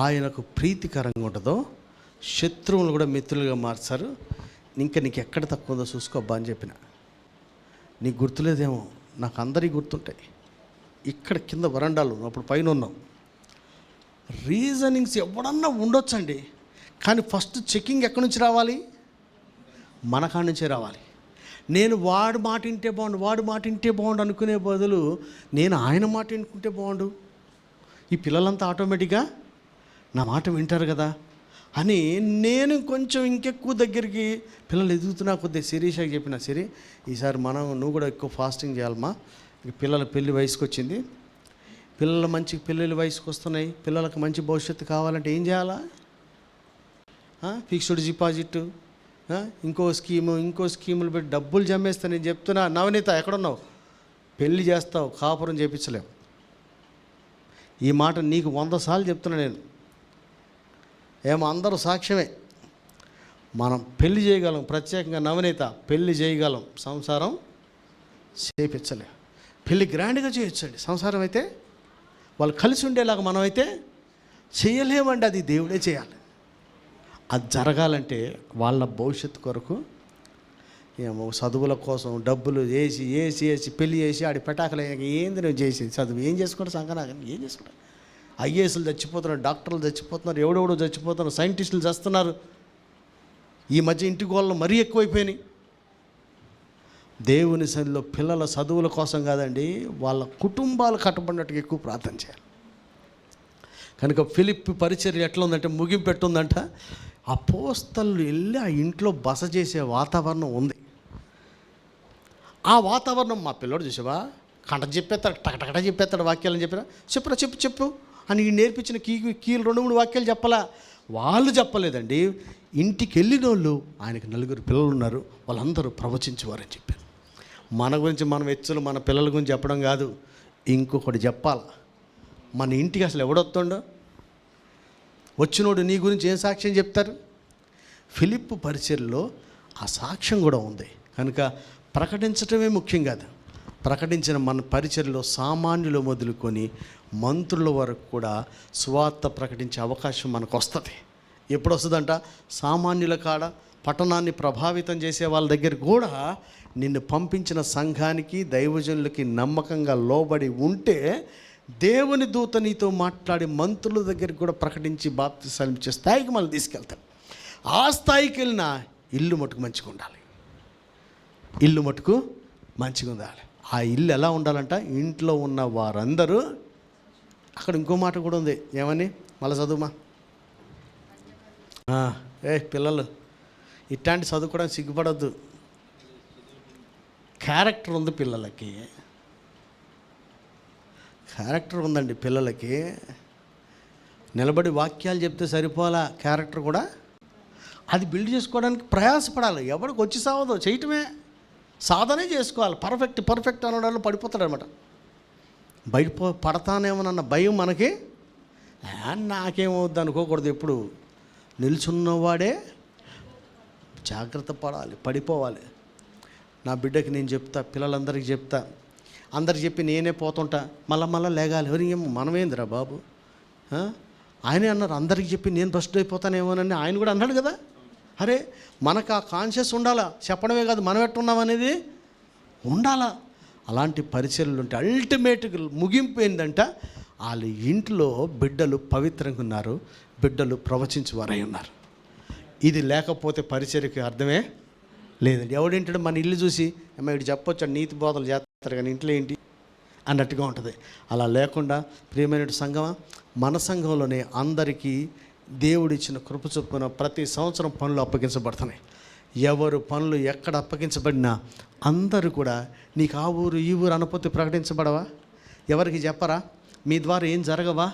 ఆయనకు ప్రీతికరంగా ఉంటుందో శత్రువులు కూడా మిత్రులుగా మార్చారు. నీకు ఎక్కడ తక్కువ ఉందో చూసుకోబ్బా అని చెప్పిన. నీకు గుర్తులేదేమో, నాకు అందరికీ గుర్తుంటాయి. ఇక్కడ కింద వరండాలు అప్పుడు పైన ఉన్నాం. రీజనింగ్స్ ఎవడన్నా ఉండొచ్చండి, కానీ ఫస్ట్ చెకింగ్ ఎక్కడి నుంచి రావాలి? మన కాడి నుంచే రావాలి. నేను వాడు మాట వింటే బాగుండు అనుకునే బదులు నేను ఆయన మాట వినుకుంటే బాగుండు. ఈ పిల్లలంతా ఆటోమేటిక్గా నా మాట వింటారు కదా అని నేను కొంచెం ఇంకెక్కువ దగ్గరికి పిల్లలు ఎదుగుతున్నా కొద్దిగా సీరియస్గా చెప్పిన, సరే ఈసారి నువ్వు కూడా ఎక్కువ ఫాస్టింగ్ చేయాలమ్మా. పిల్లల పెళ్లి వయసుకు వచ్చింది, పిల్లలు మంచి పిల్లల వయసుకు వస్తున్నాయి, పిల్లలకు మంచి భవిష్యత్తు కావాలంటే ఏం చేయాలా? ఫిక్స్డ్ డిపాజిట్, ఇంకో స్కీములు పెట్టి డబ్బులు జమ్మేస్తా. నేను చెప్తున్నా, నవనీత ఎక్కడున్నావు? పెళ్ళి చేస్తావు, కాపురం చేయించలేవు. ఈ మాట నీకు 100 సార్లు చెప్తున్నా నేను. ఏమో అందరూ సాక్ష్యమే. మనం పెళ్లి చేయగలం, ప్రత్యేకంగా నవనీత పెళ్లి చేయగలం, సంసారం చేయించలే. పెళ్ళి గ్రాండ్గా చేయొచ్చండి. సంసారం అయితే వాళ్ళు కలిసి ఉండేలాగా మనం అయితే చేయలేమండి. అది దేవుడే చేయాలి. అది జరగాలంటే వాళ్ళ భవిష్యత్తు కొరకు ఏమో చదువుల కోసం డబ్బులు వేసి పెళ్లి చేసి ఆడి పెటాకలే ఏంది నువ్వు చేసి చదువు ఏం చేసుకుంటా సంఘనాగం ఏం చేసుకుంటా? ఐఏఎస్లు చచ్చిపోతున్నారు, డాక్టర్లు చచ్చిపోతున్నారు, ఎవడెవడో చచ్చిపోతున్నారు, సైంటిస్టులు చేస్తున్నారు. ఈ మధ్య ఇంటి గోళ్ళు మరీ ఎక్కువైపోయినాయి. దేవుని సన్నిధిలో పిల్లల చదువుల కోసం కాదండి, వాళ్ళ కుటుంబాలు కట్టబడినట్టుగా ఎక్కువ ప్రార్థన చేయాలి. కనుక ఫిలిప్ పరిచర్య ఎట్లా ఉందంటే ముగింపు ఎట్టుందంట. అపోస్తలు వెళ్ళి ఆ ఇంట్లో బస చేసే వాతావరణం ఉంది. ఆ వాతావరణం మా పిల్లోడు చూసావా, కంట చెప్పేస్తాడు, టకటకట చెప్పేస్తాడు వాక్యాలని చెప్పినా, చెప్పురా చెప్పు చెప్పు అని ఈ నేర్పించిన కీలు 2-3 వాక్యాలు చెప్పలా. వాళ్ళు చెప్పలేదండి, ఇంటికి వెళ్ళిన వాళ్ళు, ఆయనకి 4 పిల్లలు ఉన్నారు, వాళ్ళందరూ ప్రవచించేవారని చెప్పారు. మన గురించి మనం ఎచ్చులు మన పిల్లల గురించి చెప్పడం కాదు, ఇంకొకటి చెప్పాలి. మన ఇంటికి అసలు ఎవడొస్తుండో, వచ్చినోడు నీ గురించి ఏం సాక్ష్యం చెప్తారు? ఫిలిప్పు పరిచర్లో ఆ సాక్ష్యం కూడా ఉంది. కనుక ప్రకటించటమే ముఖ్యం కాదు, ప్రకటించిన మన పరిచర్లో సామాన్యులు మొదలుకొని మంత్రుల వరకు కూడా సువార్త ప్రకటించే అవకాశం మనకు వస్తుంది. ఎప్పుడు వస్తుందంట? సామాన్యుల కాడ, పట్టణాన్ని ప్రభావితం చేసే వాళ్ళ దగ్గర కూడా నిన్ను పంపించిన సంఘానికి, దైవజనులకి నమ్మకంగా లోబడి ఉంటే దేవుని దూత నీతో మాట్లాడి మంత్రుల దగ్గరికి కూడా ప్రకటించి బాప్తిసాలు ఇచ్చే స్థాయికి మనం తీసుకెళ్తాడు. ఆ స్థాయికి వెళ్ళిన ఇల్లు మటుకు మంచిగా ఉండాలి, ఇల్లు మటుకు మంచిగా ఉండాలి. ఆ ఇల్లు ఎలా ఉండాలంట? ఇంట్లో ఉన్న వారందరూ, అక్కడ ఇంకో మాట కూడా ఉంది, ఏమని? మళ్ళీ చదువుమా. పిల్లలు ఇట్లాంటి చదువుకోవడానికి సిగ్గుపడద్దు. క్యారెక్టర్ ఉంది పిల్లలకి, క్యారెక్టర్ ఉందండి పిల్లలకి. నిలబడి వాక్యాలు చెప్తే సరిపోలా, క్యారెక్టర్ కూడా అది బిల్డ్ చేసుకోవడానికి ప్రయాసపడాలి. ఎవరికి వచ్చి సావదు, చేయటమే సాధనే చేసుకోవాలి. పర్ఫెక్ట్ అనడాలు పడిపోతాడు అనమాట. బయట పడతానేమోనన్న భయం మనకి, నాకేమవుద్ది అనుకోకూడదు. ఎప్పుడు నిల్చున్నవాడే జాగ్రత్త పడాలి, పడిపోవాలి. నా బిడ్డకి నేను చెప్తా, పిల్లలందరికీ చెప్తా, అందరికి చెప్పి నేనే పోతుంటా, మళ్ళా లేగాలి. ఎవరికేమో మనమేందిరా బాబు, ఆయనే అన్నారు అందరికి చెప్పి నేను ఫస్ట్ అయిపోతానేమోనని ఆయన కూడా అన్నాడు కదా. అరే మనకు ఆ కాన్షియస్ ఉండాలా, చెప్పడమే కాదు మనం ఎట్టున్నామనేది ఉండాలా. అలాంటి పరిచర్యలు ఉంటే అల్టిమేట్గా ముగింపు ఏంటంట, వాళ్ళ ఇంట్లో బిడ్డలు పవిత్రంగా ఉన్నారు, బిడ్డలు ప్రవచించేవారై ఉన్నారు. ఇది లేకపోతే పరిచర్యకి అర్థమే లేదండి. ఎవడింటాడు మన ఇల్లు చూసి అమ్మ ఇటు చెప్పొచ్చు, నీతి బోధలు చేస్తారు కానీ ఇంట్లో ఏంటి అన్నట్టుగా ఉంటుంది. అలా లేకుండా ప్రియమైన సంఘమా, మన సంఘంలోనే అందరికీ దేవుడిచ్చిన కృప చొప్పున ప్రతి సంవత్సరం పనులు అప్పగించబడుతున్నాయి. ఎవరు పనులు ఎక్కడ అప్పగించబడినా అందరూ కూడా నీకు ఆ ఊరు ఈ ఊరు అనపోతే ప్రకటించబడవా? ఎవరికి చెప్పరా? మీ ద్వారా ఏం జరగవా?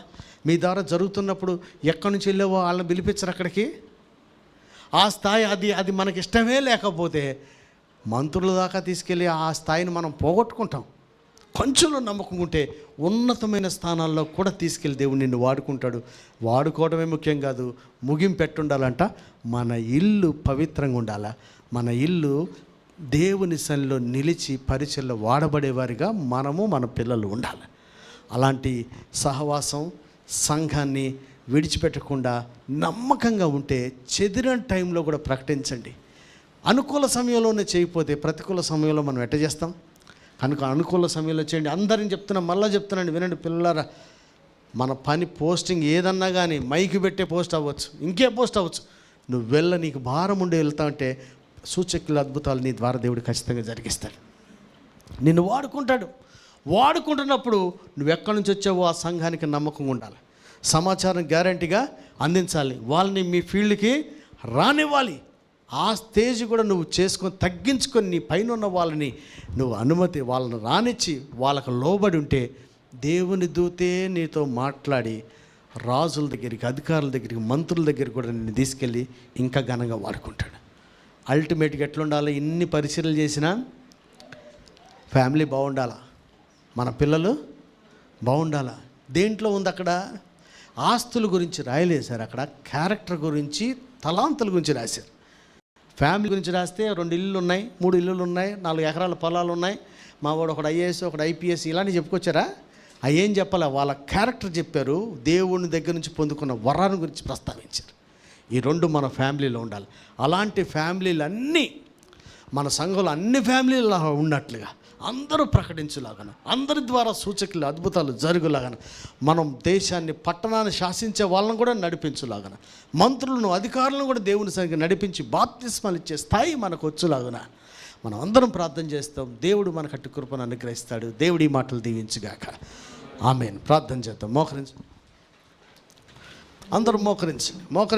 మీ ద్వారా జరుగుతున్నప్పుడు ఎక్కడి నుంచి వెళ్ళావో వాళ్ళని పిలిపించరు అక్కడికి. ఆ స్థాయి అది మనకి ఇష్టమే లేకపోతే మంత్రుల దాకా తీసుకెళ్ళి ఆ స్థాయిని మనం పోగొట్టుకుంటాం. కొంచెంలో నమ్మకం ఉంటే ఉన్నతమైన స్థానాల్లో కూడా తీసుకెళ్ళి దేవుడు నిన్ను వాడుకుంటాడు. వాడుకోవడమే ముఖ్యం కాదు, ముగింపెట్టుండాలంట. మన ఇల్లు పవిత్రంగా ఉండాలా, మన ఇల్లు దేవుని సన్నిలో నిలిచి పరిచయలో వాడబడేవారిగా మనము మన పిల్లలు ఉండాలి. అలాంటి సహవాసం సంఘాన్ని విడిచిపెట్టకుండా నమ్మకంగా ఉంటే చెదిరిన టైంలో కూడా ప్రకటించండి. అనుకూల సమయంలోనే చేయకపోతే ప్రతికూల సమయంలో మనం ఎట్ట చేస్తాం? కనుక అనుకూల సమయంలో చేయండి. అందరిని చెప్తున్నా, మళ్ళీ చెప్తున్నాండి, వినండి పిల్లలారా. మన పని పోస్టింగ్ ఏదన్నా కానీ మైకి పెట్టే పోస్ట్ అవ్వచ్చు, ఇంకే పోస్ట్ అవ్వచ్చు, నువ్వు నీకు భారం ఉండి వెళ్తా అంటే సూచకులు అద్భుతాలు నీ ద్వారా దేవుడు ఖచ్చితంగా జరిగిస్తాడు. నిన్ను వాడుకుంటున్నప్పుడు నువ్వు ఎక్కడి నుంచి వచ్చావో ఆ సంఘానికి నమ్మకంగా ఉండాలి, సమాచారం గ్యారంటీగా అందించాలి, వాళ్ళని మీ ఫీల్డ్కి రానివ్వాలి. ఆ స్టేజ్ కూడా నువ్వు తగ్గించుకొని నీ పైన ఉన్న వాళ్ళని నువ్వు వాళ్ళని రానిచ్చి వాళ్ళకు లోబడి ఉంటే దేవుని దూతే నీతో మాట్లాడి రాజుల దగ్గరికి, అధికారుల దగ్గరికి, మంత్రుల దగ్గరికి కూడా నిన్ను తీసుకెళ్ళి ఇంకా ఘనంగా వాడుకుంటాడు. అల్టిమేట్గా ఎట్లుండాలి? ఇన్ని పరిచర్యలు చేసినా ఫ్యామిలీ బాగుండాలా, మన పిల్లలు బాగుండాలా. దేంట్లో ఉంది అక్కడ? ఆస్తుల గురించి రాయలేదు సార్, అక్కడ క్యారెక్టర్ గురించి, తలాంతుల గురించి రాశారు. ఫ్యామిలీ గురించి రాస్తే 2 ఇల్లులు ఉన్నాయి, 3 ఇల్లులు ఉన్నాయి, 4 ఎకరాల పొలాలు ఉన్నాయి, మా వాడు ఒకడు ఐఏఎస్ ఒకడు ఐపీఎస్ ఇలాంటి చెప్పుకొచ్చారా? అయ్యేం చెప్పాలా, వాళ్ళ క్యారెక్టర్ చెప్పారు, దేవుని దగ్గర నుంచి పొందుకున్న వరాన్ని గురించి ప్రస్తావించారు. ఈ 2 మన ఫ్యామిలీలో ఉండాలి. అలాంటి ఫ్యామిలీలు అన్నీ మన సంఘంలో అన్ని ఫ్యామిలీలు ఉన్నట్లుగా అందరూ ప్రకటించులాగాను, అందరి ద్వారా సూచకులు అద్భుతాలు జరుగులాగాను, మనం దేశాన్ని, పట్టణాన్ని శాసించే వాళ్ళని కూడా నడిపించులాగాన, మంత్రులను, అధికారులను కూడా దేవుని సరిగ్గా నడిపించి బాప్తిస్మాలు ఇచ్చే స్థాయి మనకు వచ్చులాగున మనం అందరం ప్రార్థన చేస్తాం. దేవుడు మనకు అట్టి కృపను అనుగ్రహిస్తాడు. దేవుడి మాటలు దీవించుగాక. ఆమేన్. ప్రార్థన చేద్దాం. అందరూ మోకరించండి.